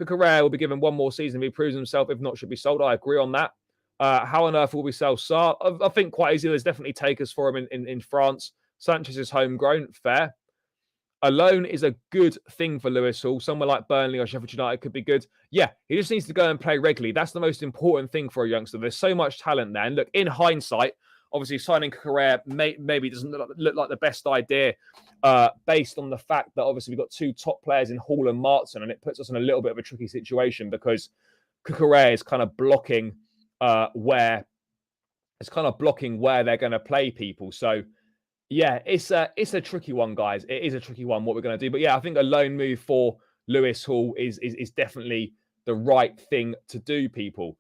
Cucurella will be given one more season if he proves himself. If not, should be sold. I agree on that. How on earth will we sell Sarr? I think quite easily. There's definitely takers for him in France. Sanchez is homegrown. Fair. A loan is a good thing for Lewis Hall. Somewhere like Burnley or Sheffield United could be good. Yeah, he just needs to go and play regularly. That's the most important thing for a youngster. There's so much talent there. And look, in hindsight, obviously signing Cucurella maybe doesn't look like the best idea based on the fact that obviously we've got two top players in Hall and Martin, and it puts us in a little bit of a tricky situation because Cucurella is kind of blocking where they're going to play people. So yeah, it's a tricky one, guys. It is a tricky one what we're going to do. But yeah, I think a loan move for Lewis Hall is definitely the right thing to do, people.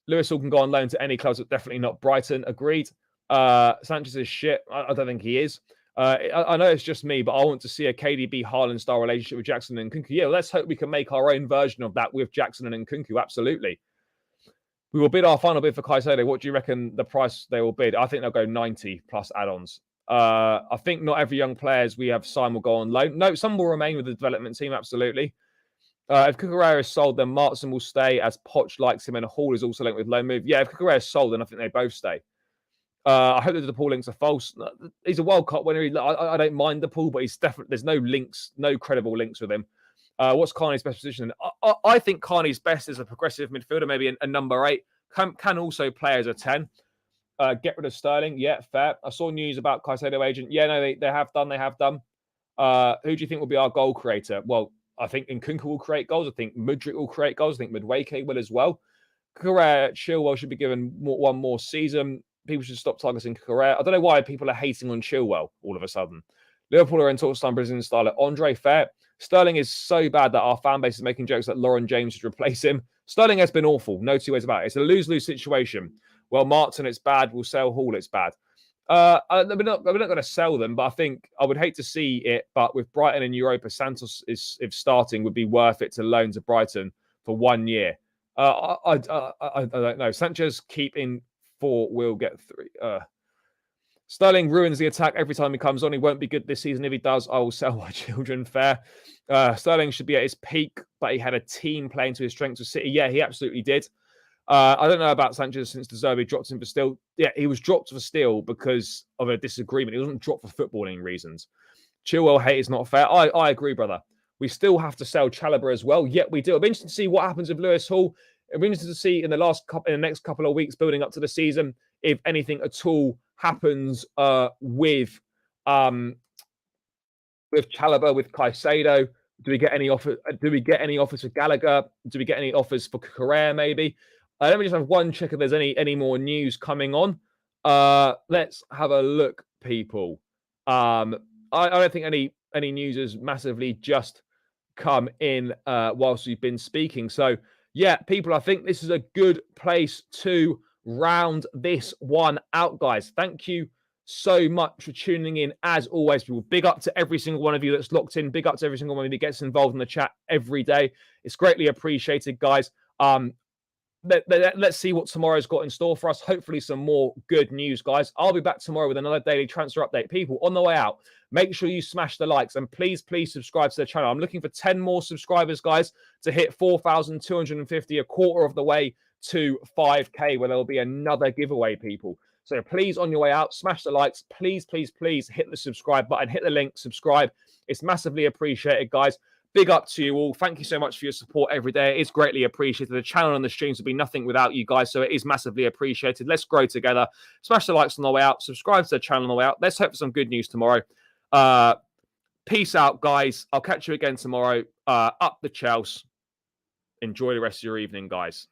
Lewis Hall can go on loan to any clubs, but definitely not Brighton. Agreed. Sanchez is shit. I don't think he is. I know it's just me, but I want to see a KDB Haaland style relationship with Jackson and Nkunku. Yeah, well, let's hope we can make our own version of that with Jackson and Nkunku. Absolutely. We will bid our final bid for Caicedo. What do you reckon the price they will bid? I think they'll go 90 plus add-ons. I think not every young players we have signed will go on loan. No, some will remain with the development team. Absolutely. If Cucurella is sold, then Martin will stay as Poch likes him, and Hall is also linked with loan move. Yeah, if Cucurella is sold, then I think they both stay. I hope that the Paul links are false. He's a World Cup winner. I don't mind the Paul, but he's definitely there's no links, no credible links with him. What's Carney's best position? I think Carney's best is a progressive midfielder, maybe a number 8. Can also play as a 10. Get rid of Sterling. Yeah, fair. I saw news about Caicedo agent. Yeah, no, they have done. They have done. Who do you think will be our goal creator? Well, I think Nkunku will create goals. I think Mudryk will create goals. I think Madueke will as well. Cucurella, Chilwell should be given one more season. People should stop targeting Cucurella. I don't know why people are hating on Chilwell all of a sudden. Liverpool are in talks to Brazilian style. Andre, fair. Sterling is so bad that our fan base is making jokes that Lauren James should replace him. Sterling has been awful. No two ways about it. It's a lose-lose situation. Well, Martin, it's bad. We'll sell Hall, it's bad. We're not going to sell them, but I think I would hate to see it. But with Brighton in Europa, Santos if starting would be worth it to loan to Brighton for 1 year. I don't know. Sanchez keep in 4, will get 3. Sterling ruins the attack every time he comes on. He won't be good this season. If he does, I will sell my children. Fair. Sterling should be at his peak, but he had a team playing to his strengths with City. Yeah, he absolutely did. I don't know about Sanchez since De Zerbi dropped him for steal. Yeah, he was dropped for steal because of a disagreement. He wasn't dropped for footballing reasons. Chilwell hate is not fair. I agree, brother. We still have to sell Chalobah as well. Yet we do. It'll be interesting to see what happens with Lewis Hall. It'll be interesting to see in the next couple of weeks building up to the season if anything at all happens with Chalobah, with Caicedo. Do we get any offers for Gallagher? Do we get any offers for Cucurella maybe? Let me just have one check if there's any more news coming on. Let's have a look, people. I don't think any news has massively just come in whilst we've been speaking. So, yeah, people, I think this is a good place to round this one out, guys. Thank you so much for tuning in. As always, people, big up to every single one of you that's locked in. Big up to every single one of you that gets involved in the chat every day. It's greatly appreciated, guys. Let's see what tomorrow's got in store for us. Hopefully some more good news, guys. I'll be back tomorrow with another daily transfer update. People, on the way out, make sure you smash the likes and please subscribe to the channel. I'm looking for 10 more subscribers, guys, to hit 4,250, a quarter of the way to 5K, where there will be another giveaway, people. So please, on your way out, smash the likes. Please hit the subscribe button. Hit the link, subscribe. It's massively appreciated, guys. Big up to you all. Thank you so much for your support every day. It is greatly appreciated. The channel and the streams would be nothing without you guys, so it is massively appreciated. Let's grow together. Smash the likes on the way out. Subscribe to the channel on the way out. Let's hope for some good news tomorrow. Peace out, guys. I'll catch you again tomorrow. Up the Chelsea. Enjoy the rest of your evening, guys.